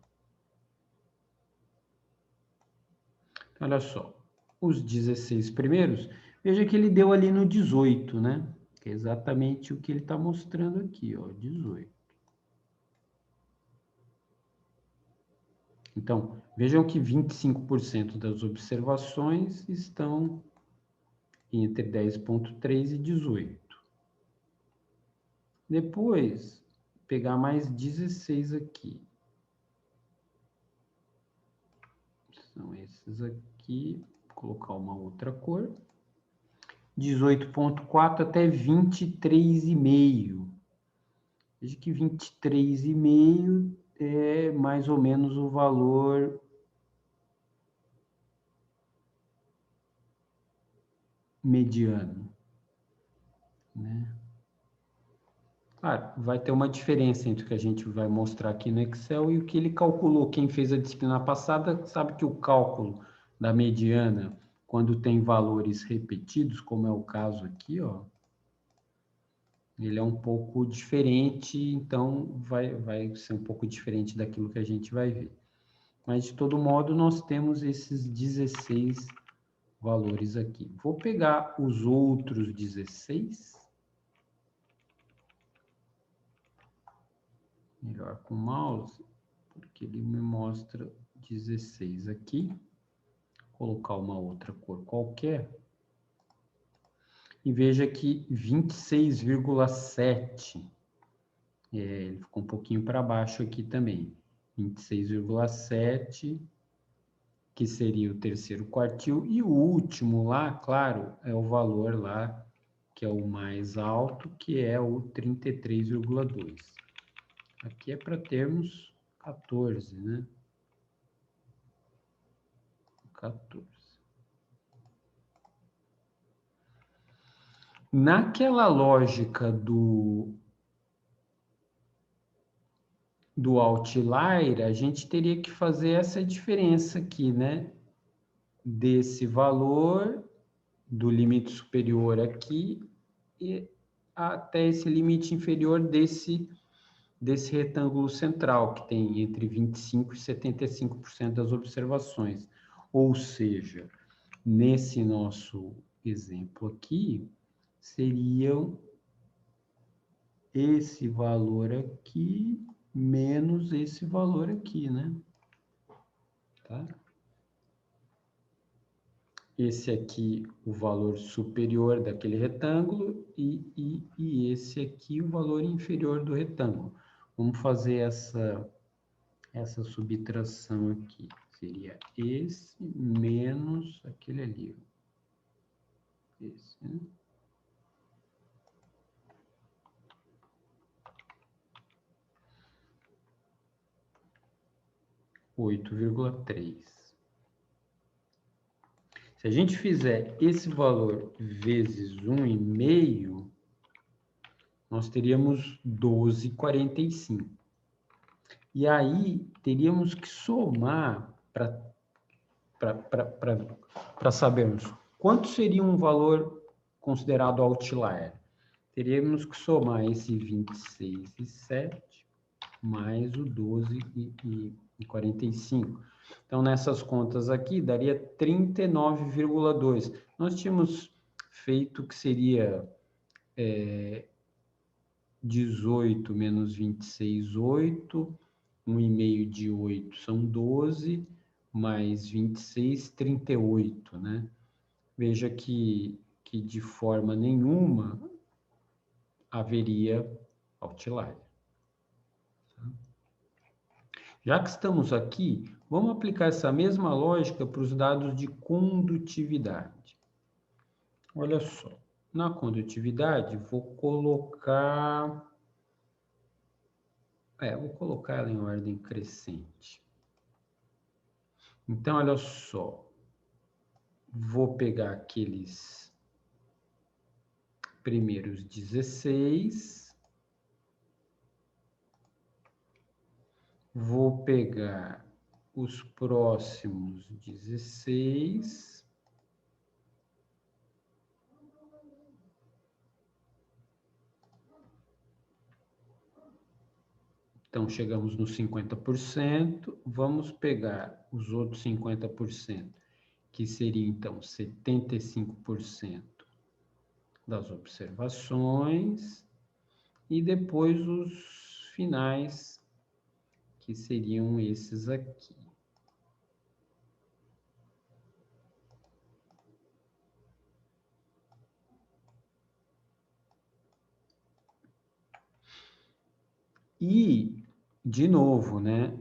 Então, olha só, os 16 primeiros, veja que ele deu ali no 18, né? Que é exatamente o que ele está mostrando aqui, ó, 18. Então, vejam que 25% das observações estão entre 10,3 e 18. Depois, pegar mais 16 aqui. São esses aqui, vou colocar uma outra cor. 18,4 até 23,5. Veja que 23,5 é mais ou menos o valor mediano, né? Claro, vai ter uma diferença entre o que a gente vai mostrar aqui no Excel e o que ele calculou. Quem fez a disciplina passada sabe que o cálculo da mediana, quando tem valores repetidos, como é o caso aqui, ó, ele é um pouco diferente, então vai ser um pouco diferente daquilo que a gente vai ver. Mas, de todo modo, nós temos esses 16 valores aqui. Vou pegar os outros 16. Melhor com o mouse, porque ele me mostra 16 aqui. Vou colocar uma outra cor qualquer. E veja que 26,7. Ele ficou um pouquinho para baixo aqui também. 26,7, que seria o terceiro quartil. E o último lá, claro, é o valor lá, que é o mais alto, que é o 33,2. Aqui é para termos 14, né? 14. Naquela lógica do outlier, a gente teria que fazer essa diferença aqui, né? Desse valor, do limite superior aqui, e até esse limite inferior desse retângulo central, que tem entre 25% e 75% das observações. Ou seja, nesse nosso exemplo aqui, seriam esse valor aqui menos esse valor aqui, né? Tá? Esse aqui, o valor superior daquele retângulo e esse aqui, o valor inferior do retângulo. Vamos fazer essa subtração aqui. Seria esse menos aquele ali. Esse, né? 8,3. Se a gente fizer esse valor vezes 1,5, nós teríamos 12,45. E aí, teríamos que somar para sabermos quanto seria um valor considerado outlier. Teríamos que somar esse 26,7 mais o 12,45. Então, nessas contas aqui, daria 39,2. Nós tínhamos feito que seria 18 menos 26, 8. 1,5 de 8 são 12, mais 26, 38, né? Veja que de forma nenhuma haveria outlier. Já que estamos aqui, vamos aplicar essa mesma lógica para os dados de condutividade. Olha só, na condutividade, vou colocar ela em ordem crescente. Então, olha só, vou pegar aqueles primeiros 16, vou pegar os próximos 16, então chegamos nos 50%, vamos pegar os outros 50%, que seria então 75% das observações, e depois os finais, que seriam esses aqui. E, de novo, né?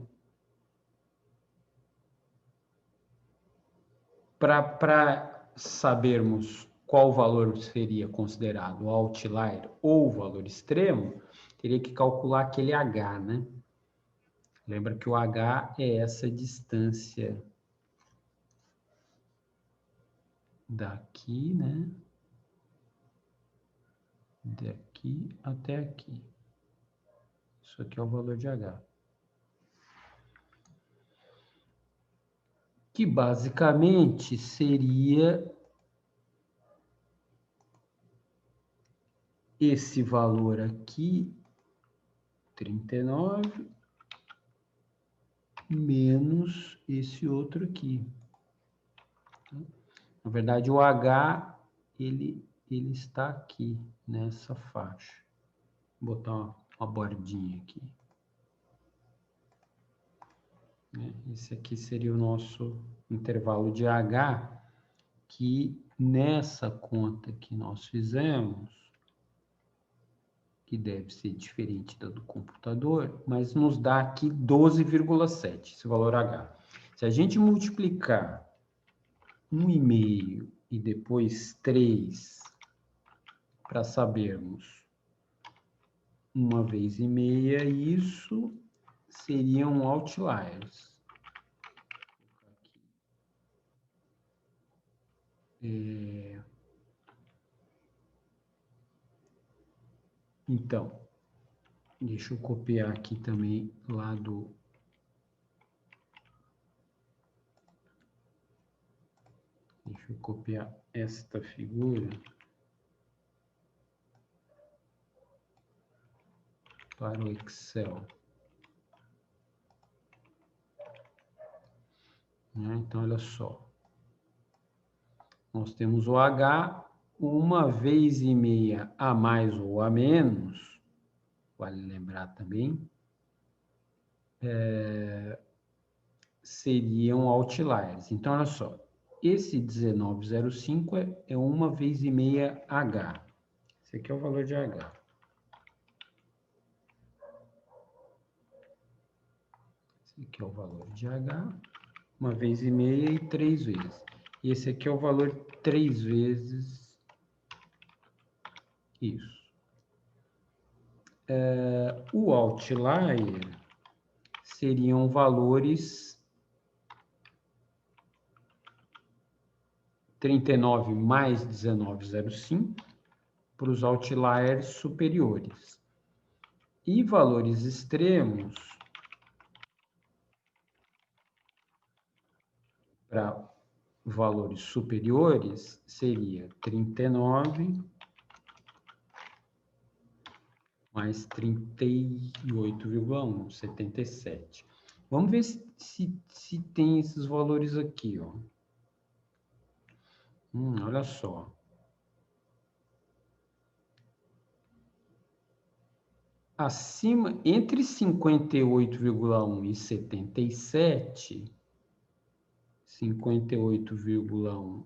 Para sabermos qual valor seria considerado outlier ou valor extremo, teria que calcular aquele H, né? Lembra que o H é essa distância daqui, né? daqui até aqui. Isso aqui é o valor de H. Que basicamente seria esse valor aqui, 39, menos esse outro aqui. Na verdade, o H, ele está aqui, nessa faixa. Vou botar uma bordinha aqui. Esse aqui seria o nosso intervalo de H, que nessa conta que nós fizemos, que deve ser diferente da do computador, mas nos dá aqui 12,7, esse valor H. Se a gente multiplicar 1,5 e depois 3, para sabermos 1,5, isso seriam outliers. Então, deixa eu copiar aqui também lá do... Deixa eu copiar esta figura para o Excel. Então, olha só. Nós temos o H, 1,5 a mais ou a menos, vale lembrar também, seriam outliers. Então, olha só, esse 19,05 é 1,5 H. Esse aqui é o valor de H. Esse aqui é o valor de H, 1,5 e 3 vezes. E esse aqui é o valor 3 vezes isso. O outlier seriam valores 39 mais 19,05 para os outliers superiores. E valores extremos para valores superiores seria 39 mais 38,1, 77. Vamos ver se tem esses valores aqui, ó. Olha só. Acima, entre 58,1 e 77, 58,1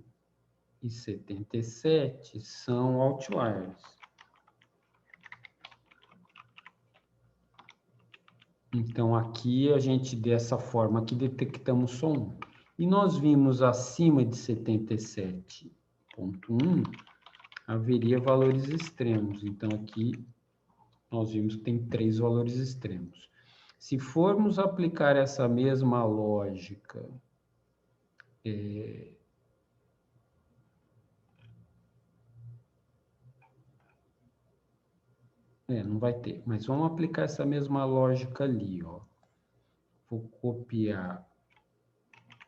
e 77 são outliers. Então, aqui a gente, dessa forma, aqui detectamos só um. E nós vimos acima de 77,1, haveria valores extremos. Então, aqui nós vimos que tem 3 valores extremos. Se formos aplicar essa mesma lógica, não vai ter, mas vamos aplicar essa mesma lógica ali, ó. Vou copiar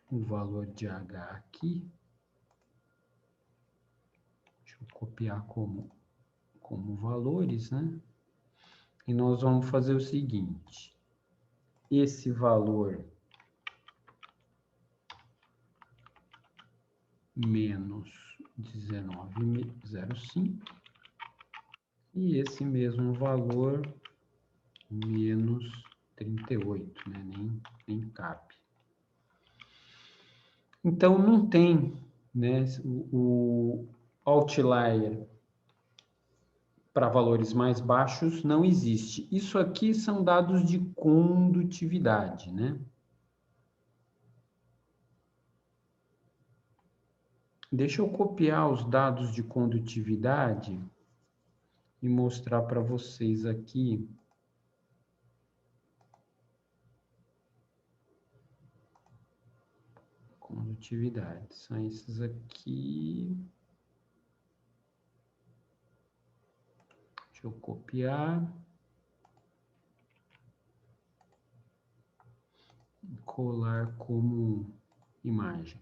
o valor de H aqui. Deixa eu copiar como valores, né? E nós vamos fazer o seguinte. Esse valor menos 19,05 e esse mesmo valor menos 38, né? Nem cabe. Então, não tem, né, o outlier para valores mais baixos não existe. Isso aqui são dados de condutividade, né? Deixa eu copiar os dados de condutividade e mostrar para vocês aqui. Condutividade, são esses aqui. Deixa eu copiar. Colar como imagem.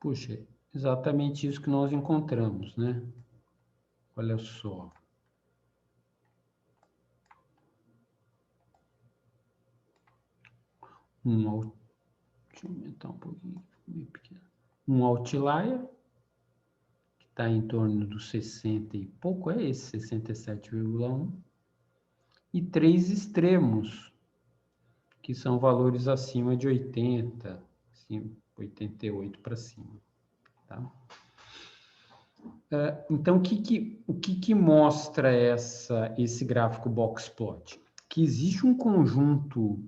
Puxa, exatamente isso que nós encontramos, né? Olha só. Deixa eu aumentar um pouquinho, meio pequeno. Um outlier, que está em torno dos 60 e pouco, é esse, 67,1. E 3 extremos, que são valores acima de 80, assim, 88 para cima. Tá? Então, o que mostra esse gráfico box plot? Que existe um conjunto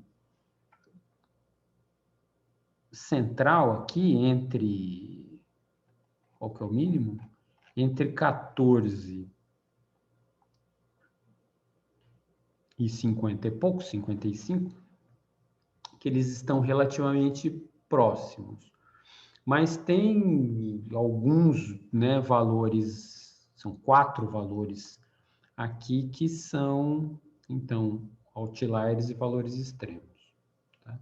central aqui entre, qual que é o mínimo? Entre 14 e 50 e pouco, 55, que eles estão relativamente próximos. Mas tem alguns, né, valores, são 4 valores aqui que são, então, outliers e valores extremos. Tá?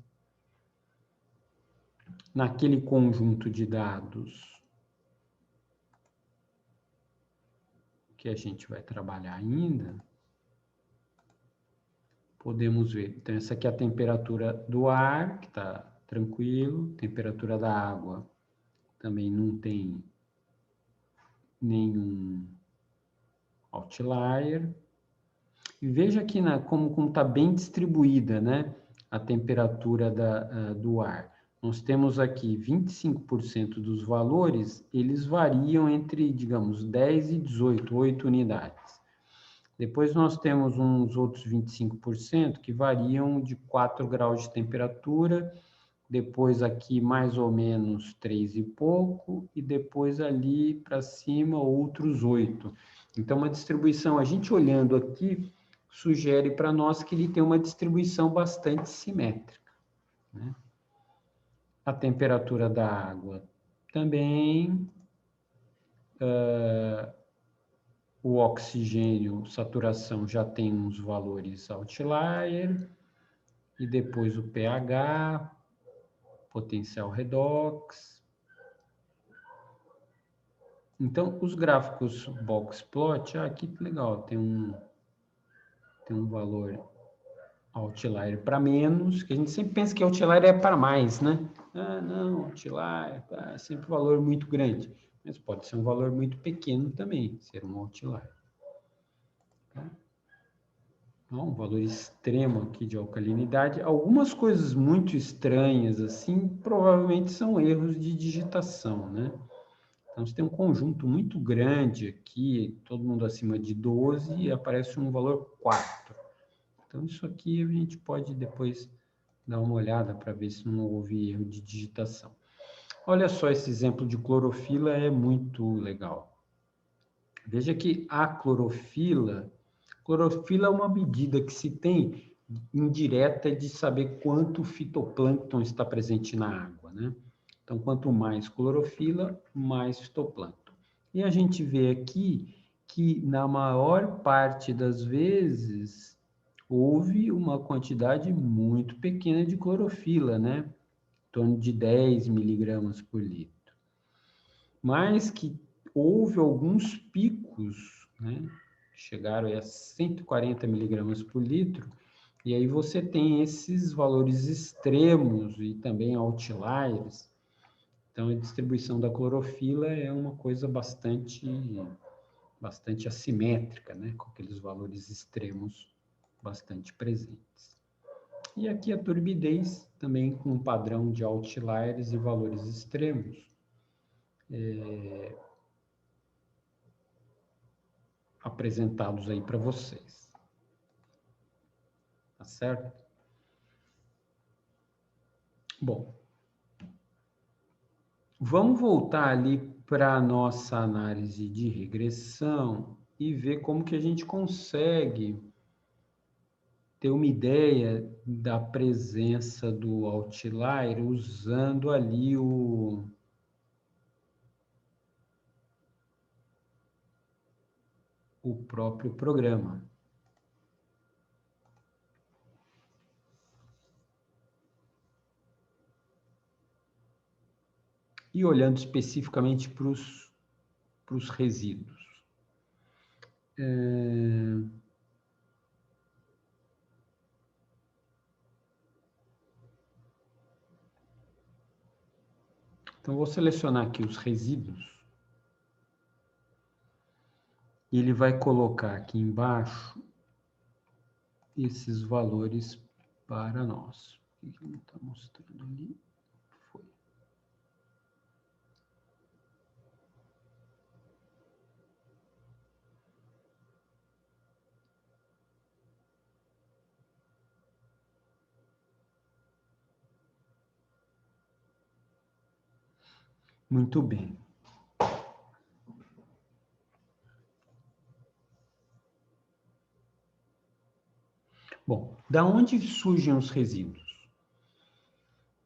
Naquele conjunto de dados que a gente vai trabalhar ainda, podemos ver. Então, essa aqui é a temperatura do ar, que está tranquilo, temperatura da água também não tem nenhum outlier. E veja aqui como está bem distribuída, né, a temperatura do ar. Nós temos aqui 25% dos valores, eles variam entre, digamos, 10 e 18, 8 unidades. Depois nós temos uns outros 25% que variam de 4 graus de temperatura, depois aqui mais ou menos 3 e pouco, e depois ali para cima outros 8. Então, uma distribuição, a gente olhando aqui, sugere para nós que ele tem uma distribuição bastante simétrica. Né? A temperatura da água também, o oxigênio, saturação, já tem uns valores outlier, e depois o pH, potencial redox. Então, os gráficos box plot, aqui que legal, tem um valor outlier para menos, que a gente sempre pensa que outlier é para mais, né? Ah, não, outlier é sempre um valor muito grande, mas pode ser um valor muito pequeno também, ser um outlier. Tá? Então, um valor extremo aqui de alcalinidade. Algumas coisas muito estranhas, assim, provavelmente são erros de digitação, né? Então, você tem um conjunto muito grande aqui, todo mundo acima de 12, e aparece um valor 4. Então, isso aqui a gente pode depois dar uma olhada para ver se não houve erro de digitação. Olha só, esse exemplo de clorofila é muito legal. Veja que a clorofila é uma medida que se tem indireta de saber quanto fitoplâncton está presente na água, né? Então, quanto mais clorofila, mais fitoplâncton. E a gente vê aqui que, na maior parte das vezes, houve uma quantidade muito pequena de clorofila, né? Em torno de 10 miligramas por litro. Mas que houve alguns picos, né? Chegaram a 140 miligramas por litro, e aí você tem esses valores extremos e também outliers. Então, a distribuição da clorofila é uma coisa bastante assimétrica, né? Com aqueles valores extremos bastante presentes. E aqui a turbidez, também com um padrão de outliers e valores extremos. Apresentados aí para vocês. Tá certo? Bom, vamos voltar ali para a nossa análise de regressão e ver como que a gente consegue ter uma ideia da presença do outlier usando ali o próprio programa. E olhando especificamente para os resíduos. Então, vou selecionar aqui os resíduos. E ele vai colocar aqui embaixo esses valores para nós. O que ele está mostrando ali? Foi. Muito bem. Bom, da onde surgem os resíduos?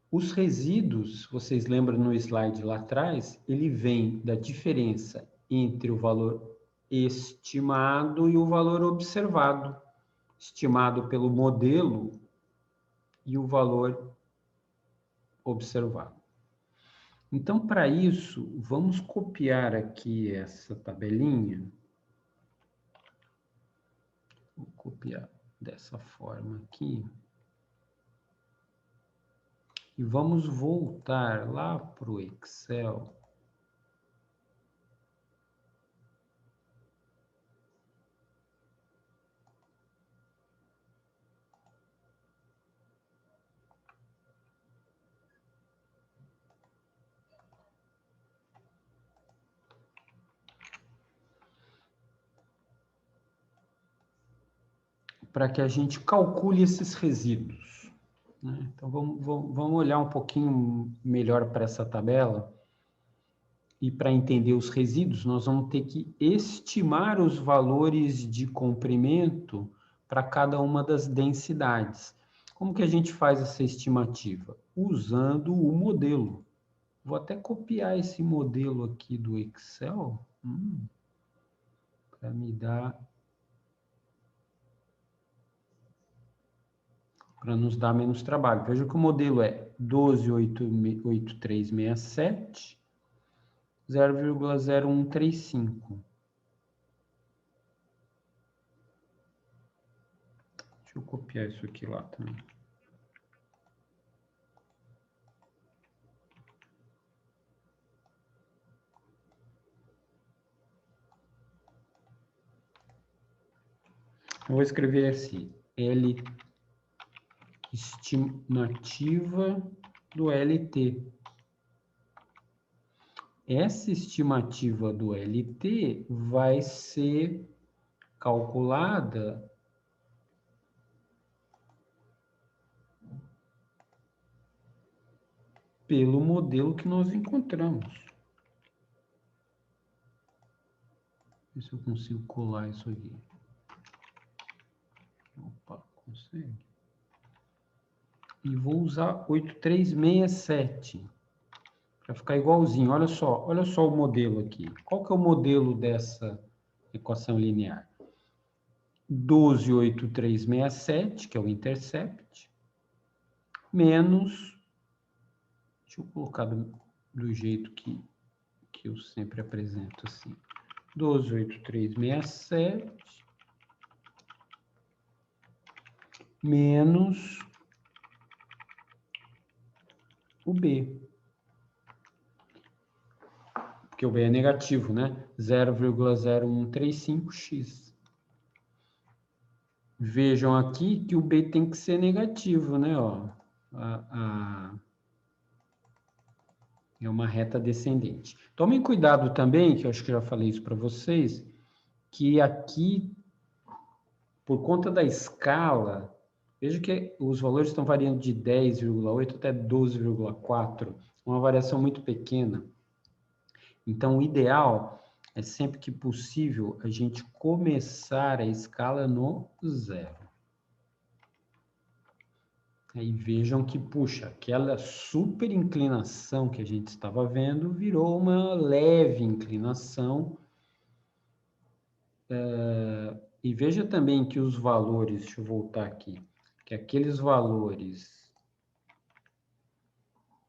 Os resíduos, vocês lembram no slide lá atrás, ele vem da diferença entre o valor estimado e o valor observado. Estimado pelo modelo e o valor observado. Então, para isso, vamos copiar aqui essa tabelinha. Vou copiar dessa forma aqui. E vamos voltar lá para o Excel. Para que a gente calcule esses resíduos. Então, vamos olhar um pouquinho melhor para essa tabela. E para entender os resíduos, nós vamos ter que estimar os valores de comprimento para cada uma das densidades. Como que a gente faz essa estimativa? Usando o modelo. Vou até copiar esse modelo aqui do Excel, para me dar... para nos dar menos trabalho. Veja que o modelo é 12.8367, 0,0135. Deixa eu copiar isso aqui lá também. Eu vou escrever assim, L estimativa do LT. Essa estimativa do LT vai ser calculada pelo modelo que nós encontramos. Ver se eu consigo colar isso aqui. Opa, consegue. E vou usar 8367 para ficar igualzinho. Olha só o modelo aqui. Qual que é o modelo dessa equação linear? 12.8367, que é o intercept, menos, deixa eu colocar do jeito que eu sempre apresento assim, 12.8367 menos o B. Porque o B é negativo, né? 0,0135x. Vejam aqui que o B tem que ser negativo, né? Ó, é uma reta descendente. Tomem cuidado também, que eu acho que já falei isso para vocês, que aqui, por conta da escala, veja que os valores estão variando de 10,8 até 12,4, uma variação muito pequena. Então, o ideal é sempre que possível a gente começar a escala no zero. Aí vejam que, puxa, aquela super inclinação que a gente estava vendo virou uma leve inclinação. E veja também que os valores, deixa eu voltar aqui, que aqueles valores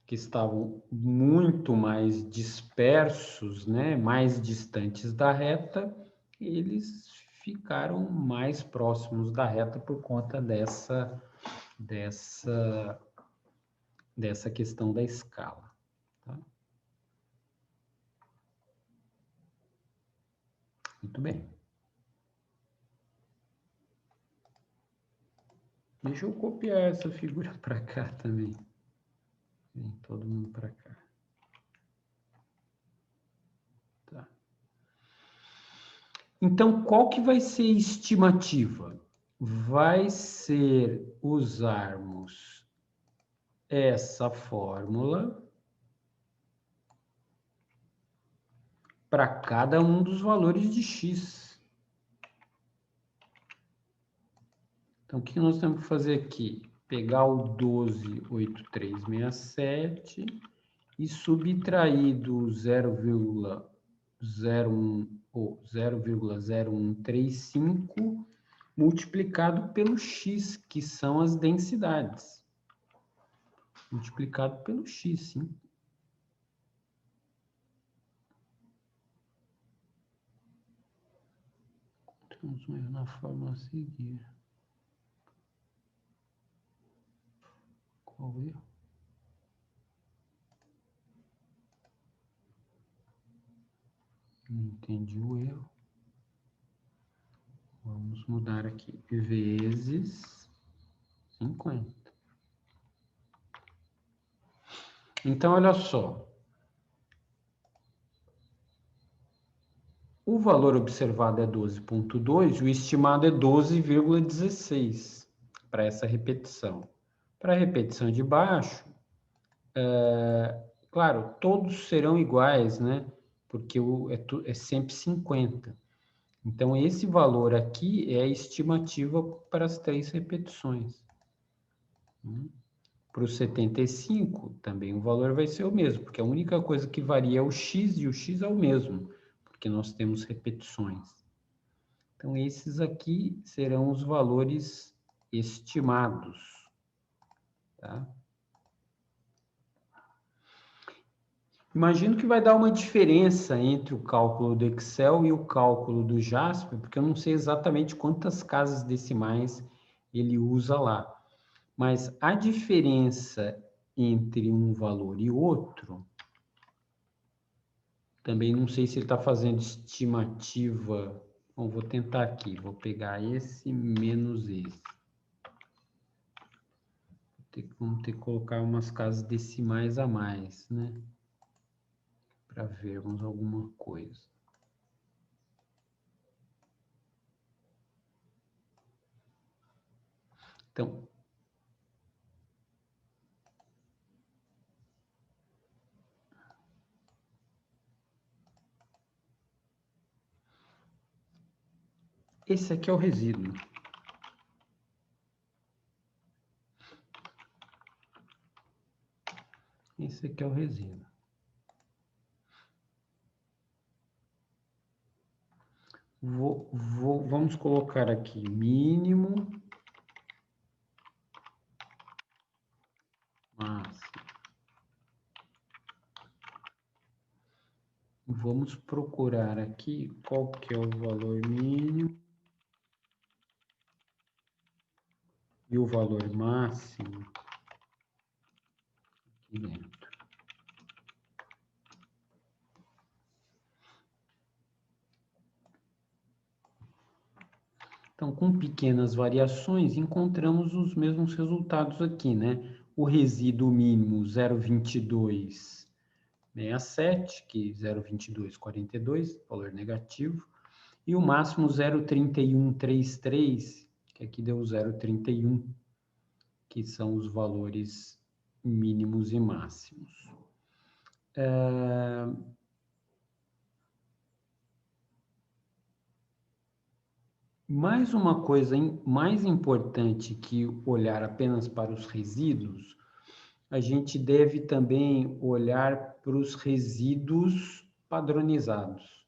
que estavam muito mais dispersos, né, mais distantes da reta, eles ficaram mais próximos da reta por conta dessa questão da escala. Tá? Muito bem. Deixa eu copiar essa figura para cá também. Vem todo mundo para cá. Tá. Então, qual que vai ser a estimativa? Vai ser usarmos essa fórmula para cada um dos valores de x. Então, o que nós temos que fazer aqui? Pegar o 128367 e subtrair do 0,01 ou 0,0135 multiplicado pelo x, que são as densidades. Multiplicado pelo x, sim. Temos um erro na fórmula a seguir. Qual erro? Não entendi o erro. Vamos mudar aqui. Vezes 50. Então, olha só. O valor observado é 12,2, o estimado é 12,16 para essa repetição. Para a repetição de baixo, claro, todos serão iguais, né? Porque é sempre 50. Então, esse valor aqui é a estimativa para as 3 repetições. Para o 75, também o valor vai ser o mesmo, porque a única coisa que varia é o x, e o x é o mesmo, porque nós temos repetições. Então, esses aqui serão os valores estimados. Tá? Imagino que vai dar uma diferença entre o cálculo do Excel e o cálculo do Jasper, porque eu não sei exatamente quantas casas decimais ele usa lá. Mas a diferença entre um valor e outro, também não sei se ele está fazendo estimativa. Bom, vou tentar aqui, vou pegar esse menos esse. Vamos ter que colocar umas casas decimais a mais, né? Para vermos alguma coisa. Então, esse aqui é o resíduo. Esse aqui é o resíduo. Vamos colocar aqui mínimo, máximo. Vamos procurar aqui qual que é o valor mínimo e o valor máximo aqui dentro. Então, com pequenas variações, encontramos os mesmos resultados aqui, né? O resíduo mínimo 0,2267, que 0,2242, valor negativo, e o máximo 0,3133, que aqui deu 0,31, que são os valores mínimos e máximos. Mais uma coisa mais importante que olhar apenas para os resíduos, a gente deve também olhar para os resíduos padronizados.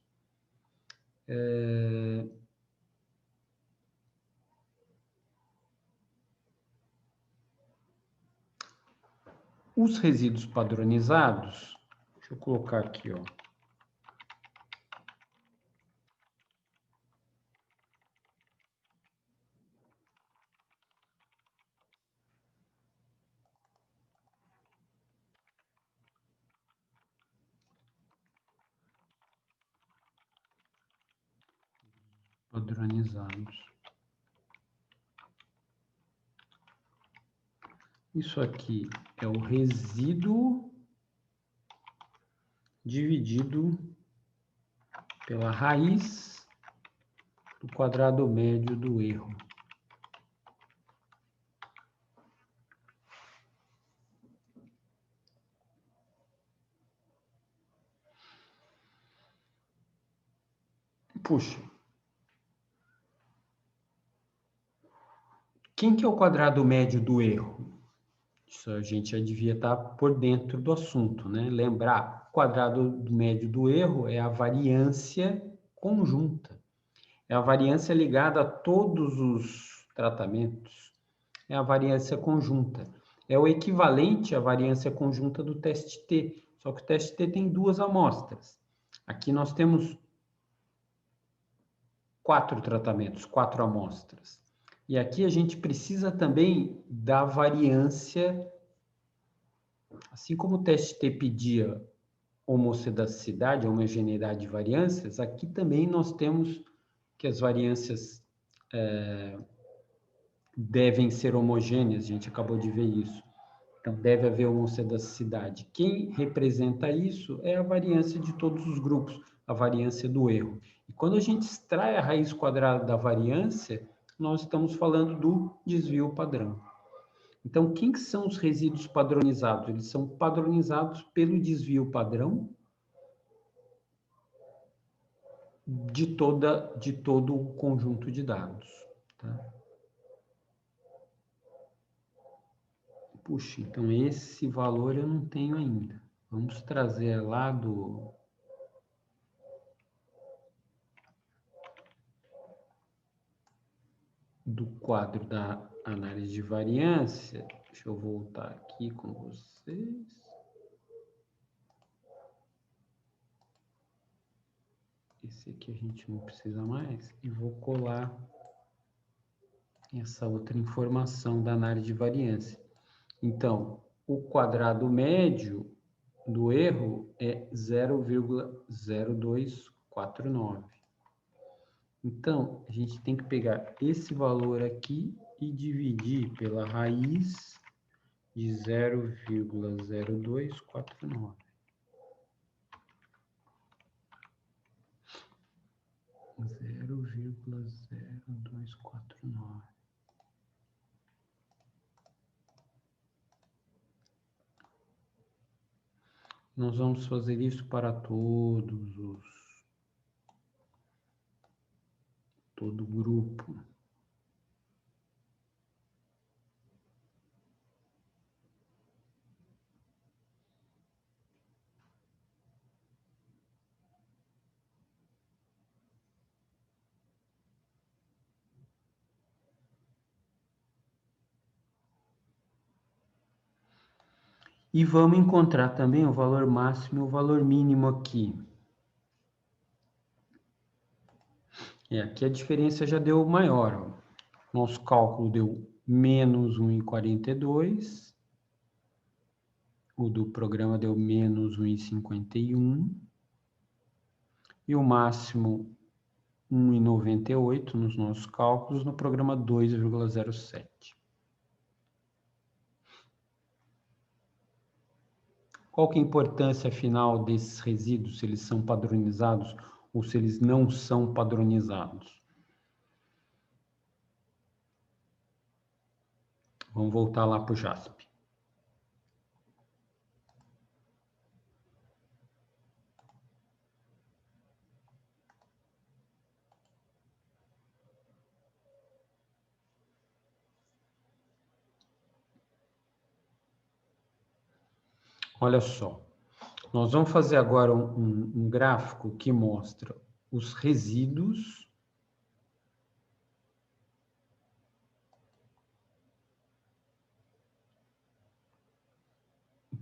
Os resíduos padronizados, deixa eu colocar aqui, ó. Padronizados. Isso aqui é o resíduo dividido pela raiz do quadrado médio do erro. Puxa. Quem que é o quadrado médio do erro? Isso a gente já devia estar por dentro do assunto, né? Lembrar, o quadrado médio do erro é a variância conjunta. É a variância ligada a todos os tratamentos. É a variância conjunta. É o equivalente à variância conjunta do teste T. Só que o teste T tem duas amostras. Aqui nós temos 4 tratamentos, 4 amostras. E aqui a gente precisa também da variância, assim como o teste T pedia homocedaticidade, homogeneidade de variâncias, aqui também nós temos que as variâncias devem ser homogêneas, a gente acabou de ver isso. Então, deve haver homocedaticidade. Quem representa isso é a variância de todos os grupos, a variância do erro. E quando a gente extrai a raiz quadrada da variância, nós estamos falando do desvio padrão. Então, quem que são os resíduos padronizados? Eles são padronizados pelo desvio padrão de todo o conjunto de dados. Tá? Puxa, então esse valor eu não tenho ainda. Vamos trazer lá do quadro da análise de variância. Deixa eu voltar aqui com vocês. Esse aqui a gente não precisa mais. E vou colar essa outra informação da análise de variância. Então, o quadrado médio do erro é 0,0249. Então, a gente tem que pegar esse valor aqui e dividir pela raiz de 0,0249. 0,0249. Nós vamos fazer isso para todo grupo. E vamos encontrar também o valor máximo e o valor mínimo aqui. Aqui a diferença já deu maior. Ó. Nosso cálculo deu menos 1,42. O do programa deu menos 1,51. E o máximo 1,98 nos nossos cálculos, no programa 2,07. Qual que é a importância final desses resíduos, se eles são padronizados ou se eles não são padronizados? Vamos voltar lá para o JASP. Olha só, nós vamos fazer agora um gráfico que mostra os resíduos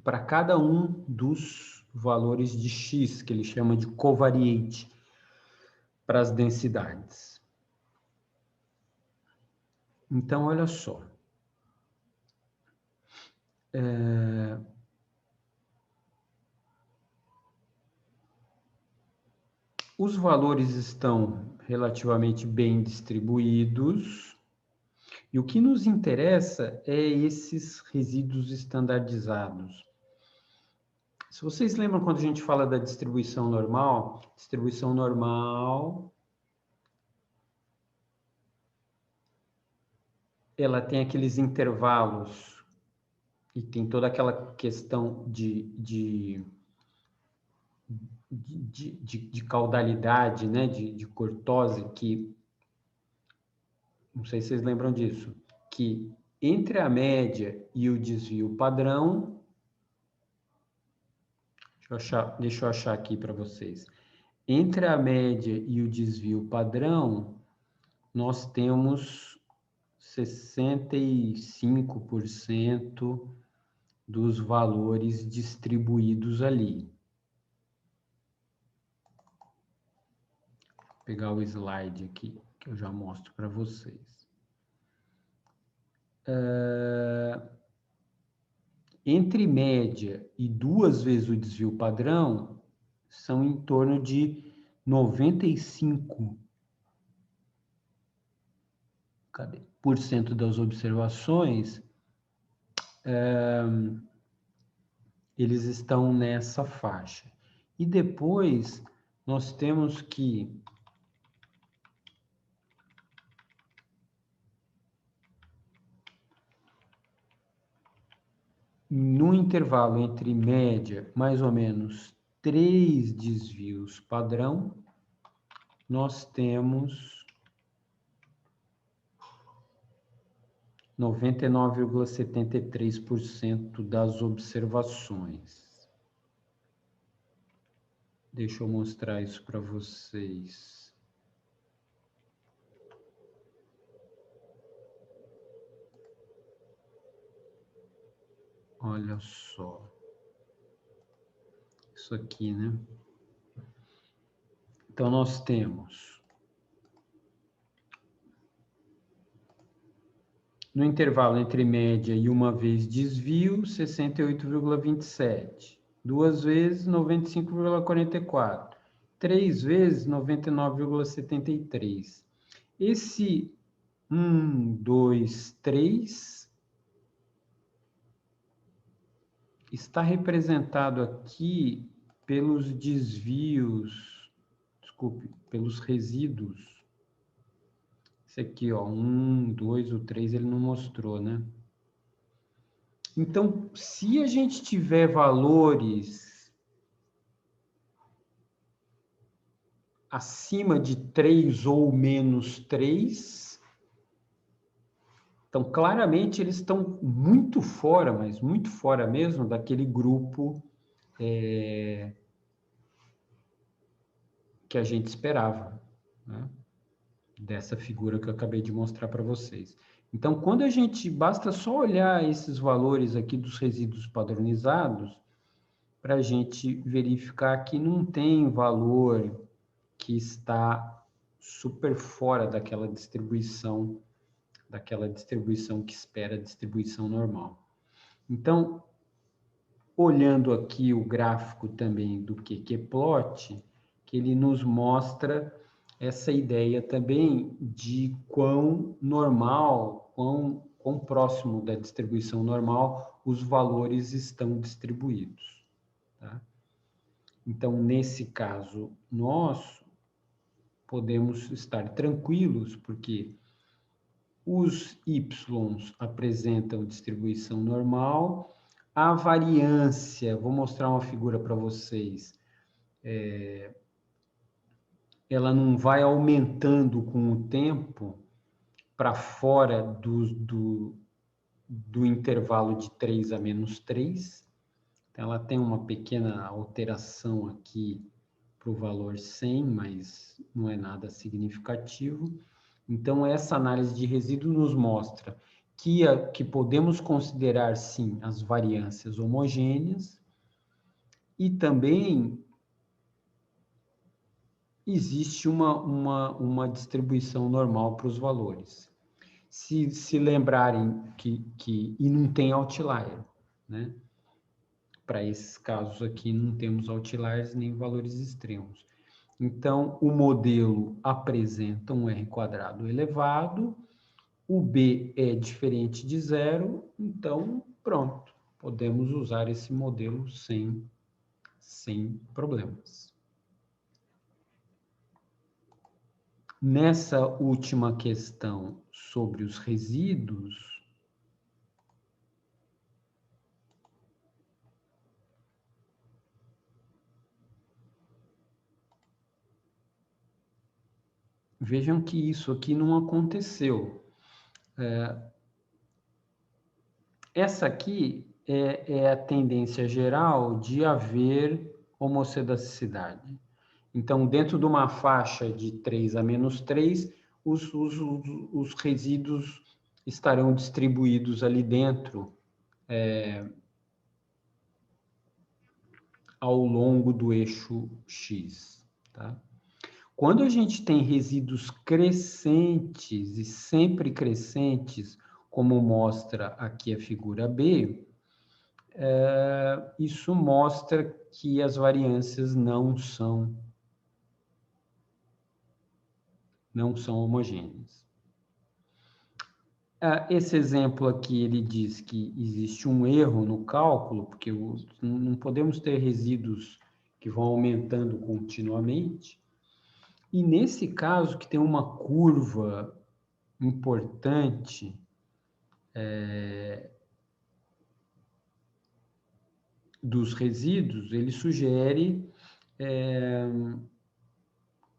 para cada um dos valores de x, que ele chama de covariate, para as densidades. Então, olha só. Os valores estão relativamente bem distribuídos, e o que nos interessa é esses resíduos estandardizados. Se vocês lembram quando a gente fala da distribuição normal, ela tem aqueles intervalos e tem toda aquela questão de caudalidade, né? de cortose, que, não sei se vocês lembram disso, que entre a média e o desvio padrão, deixa eu achar aqui para vocês, entre a média e o desvio padrão, nós temos 65% dos valores distribuídos ali. Vou pegar o slide aqui, que eu já mostro para vocês. Entre média e 2 vezes o desvio padrão, são em torno de 95% das observações, eles estão nessa faixa. E depois, nós temos que no intervalo entre média, mais ou menos 3 desvios padrão, nós temos 99,73% das observações. Deixa eu mostrar isso para vocês. Olha só. Isso aqui, né? Então, nós temos no intervalo entre média e 1 vez desvio, 68,27. 2 vezes, 95,44. 3 vezes, 99,73. Esse 1, 2, 3 está representado aqui pelos desvios, desculpe, pelos resíduos. Esse aqui, ó, 1, 2, o 3 ele não mostrou, né? Então, se a gente tiver valores acima de 3 ou menos 3, então, claramente, eles estão muito fora, mas muito fora mesmo, daquele grupo que a gente esperava, né? Dessa figura que eu acabei de mostrar para vocês. Então, quando a gente, basta só olhar esses valores aqui dos resíduos padronizados, para a gente verificar que não tem valor que está super fora daquela distribuição que espera a distribuição normal. Então, olhando aqui o gráfico também do QQ-plot, que ele nos mostra essa ideia também de quão normal, quão próximo da distribuição normal os valores estão distribuídos. Tá? Então, nesse caso nosso, podemos estar tranquilos, porque os y apresentam distribuição normal, a variância, vou mostrar uma figura para vocês, ela não vai aumentando com o tempo para fora do intervalo de 3 a menos 3, Então, ela tem uma pequena alteração aqui para o valor 100, mas não é nada significativo. Então, essa análise de resíduo nos mostra que podemos considerar, sim, as variâncias homogêneas e também existe uma distribuição normal para os valores. Se lembrarem e não tem outlier, né? Para esses casos aqui, não temos outliers nem valores extremos. Então, o modelo apresenta um R quadrado elevado, o B é diferente de zero, então, pronto, podemos usar esse modelo sem problemas. Nessa última questão sobre os resíduos, vejam que isso aqui não aconteceu. Essa aqui é a tendência geral de haver homocedaticidade. Então, dentro de uma faixa de 3 a menos 3, os resíduos estarão distribuídos ali dentro ao longo do eixo X. Tá? Quando a gente tem resíduos crescentes e sempre crescentes, como mostra aqui a figura B, isso mostra que as variâncias não são homogêneas. Esse exemplo aqui, ele diz que existe um erro no cálculo, porque não podemos ter resíduos que vão aumentando continuamente. E nesse caso, que tem uma curva importante, dos resíduos, ele sugere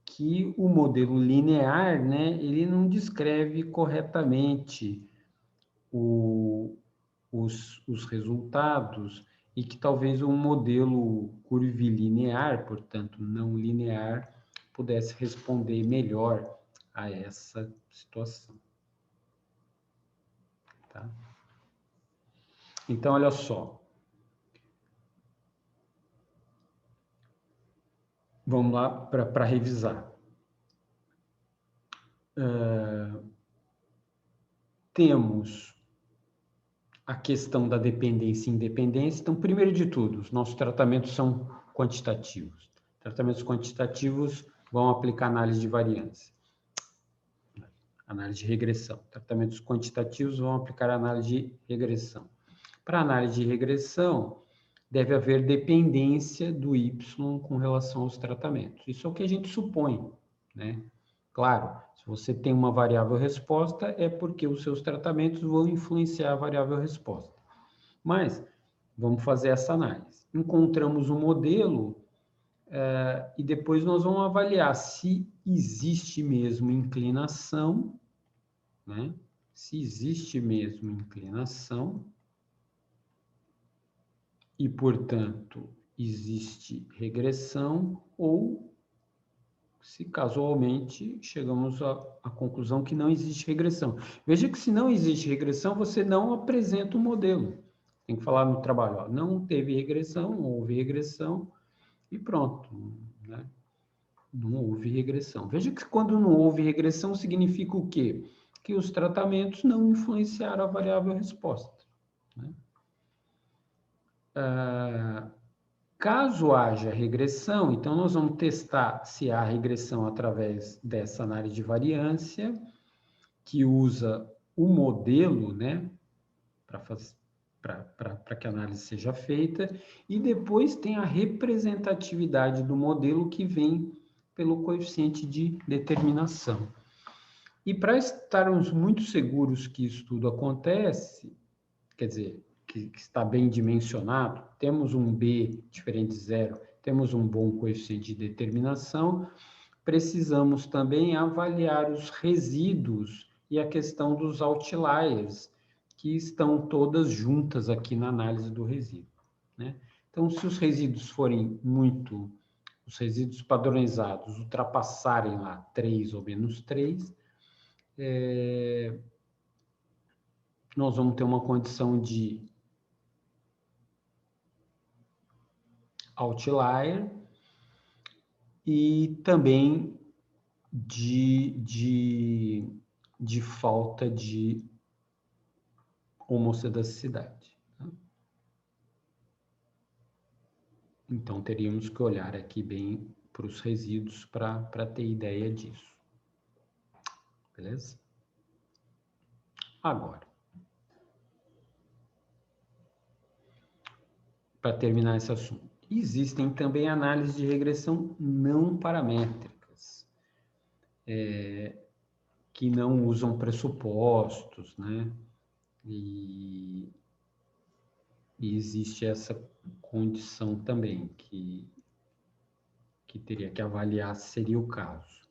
que o modelo linear, né, ele não descreve corretamente os resultados e que talvez um modelo curvilinear, portanto, não linear, pudesse responder melhor a essa situação. Tá? Então, olha só. Vamos lá para revisar. Temos a questão da dependência e independência. Então, primeiro de tudo, os nossos tratamentos são quantitativos. Tratamentos quantitativos vão aplicar análise de variância, análise de regressão. Tratamentos quantitativos vão aplicar análise de regressão. Para análise de regressão, deve haver dependência do Y com relação aos tratamentos. Isso é o que a gente supõe, né? Claro, se você tem uma variável resposta, é porque os seus tratamentos vão influenciar a variável resposta. Mas, vamos fazer essa análise. Encontramos um modelo e depois nós vamos avaliar se existe mesmo inclinação, né? Se existe mesmo inclinação e, portanto, existe regressão ou se casualmente chegamos à conclusão que não existe regressão. Veja que se não existe regressão, você não apresenta o modelo. Tem que falar no trabalho, ó, não teve regressão, houve regressão e pronto, né? Não houve regressão. Veja que quando não houve regressão, significa o quê? Que os tratamentos não influenciaram a variável resposta. Né? Caso haja regressão, então nós vamos testar se há regressão através dessa análise de variância, que usa o modelo, né, para que a análise seja feita, e depois tem a representatividade do modelo que vem pelo coeficiente de determinação. E para estarmos muito seguros que isso tudo acontece, quer dizer, que está bem dimensionado, temos um B diferente de zero, temos um bom coeficiente de determinação, precisamos também avaliar os resíduos e a questão dos outliers, que estão todas juntas aqui na análise do resíduo. Né? Então, se os resíduos forem os resíduos padronizados ultrapassarem lá 3 ou menos 3, nós vamos ter uma condição de outlier e também de falta de homocedasticidade. Tá? Então, teríamos que olhar aqui bem para os resíduos para ter ideia disso. Beleza? Agora, para terminar esse assunto, existem também análises de regressão não paramétricas, que não usam pressupostos, né? E existe essa condição também, que teria que avaliar se seria o caso.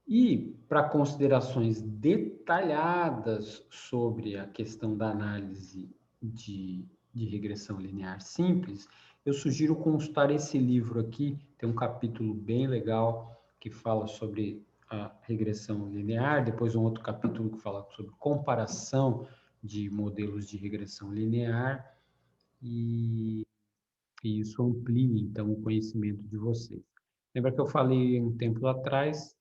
E para considerações detalhadas sobre a questão da análise de regressão linear simples, eu sugiro consultar esse livro aqui, tem um capítulo bem legal que fala sobre a regressão linear, depois um outro capítulo que fala sobre comparação de modelos de regressão linear, e isso amplia, então, o conhecimento de vocês. Lembra que eu falei tempos atrás,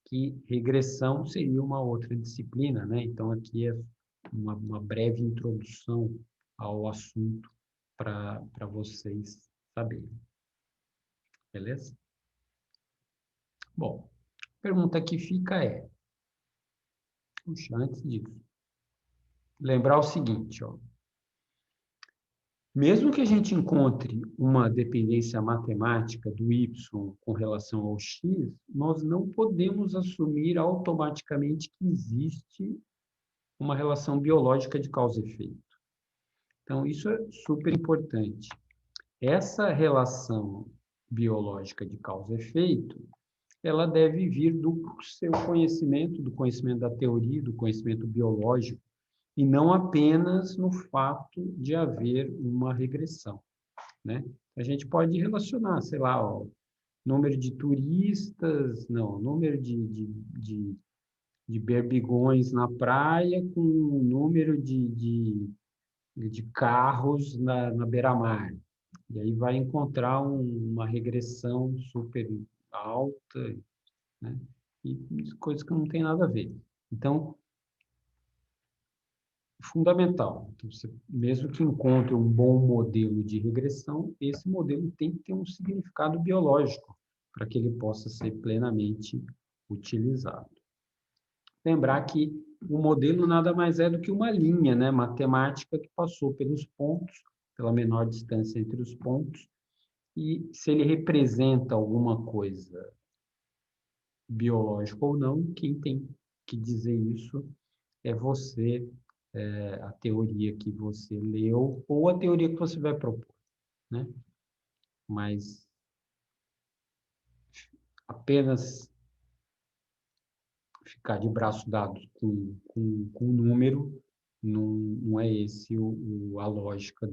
que regressão seria uma outra disciplina, né? Então, aqui é uma breve introdução ao assunto para vocês saberem. Beleza? Bom, a pergunta que fica é, puxa, antes disso, lembrar o seguinte, ó. Mesmo que a gente encontre uma dependência matemática do y com relação ao x, nós não podemos assumir automaticamente que existe uma relação biológica de causa e efeito. Então, isso é super importante. Essa relação biológica de causa e efeito, ela deve vir do seu conhecimento, do conhecimento da teoria, do conhecimento biológico, e não apenas no fato de haver uma regressão, né? A gente pode relacionar, sei lá, o número de turistas, não, número de berbigões na praia com o número de carros na beira-mar. E aí vai encontrar uma regressão super alta, né? E coisas que não tem nada a ver. Então, fundamental. Então, você, mesmo que encontre um bom modelo de regressão, esse modelo tem que ter um significado biológico para que ele possa ser plenamente utilizado. Lembrar que o modelo nada mais é do que uma linha, né, matemática que passou pelos pontos, pela menor distância entre os pontos, e se ele representa alguma coisa biológica ou não, quem tem que dizer isso é você, a teoria que você leu ou a teoria que você vai propor, né? Mas apenas ficar de braço dado com o número não é esse a lógica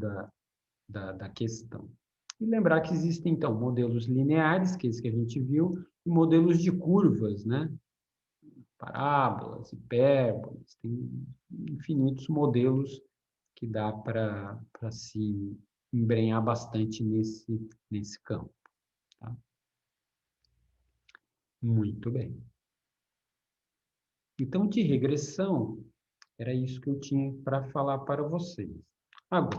da questão. E lembrar que existem, então, modelos lineares, que é esse que a gente viu, e modelos de curvas, né? Parábolas, hipérbolas, tem infinitos modelos que dá para se embrenhar bastante nesse campo. Tá? Muito bem. Então, de regressão, era isso que eu tinha para falar para vocês. Agora,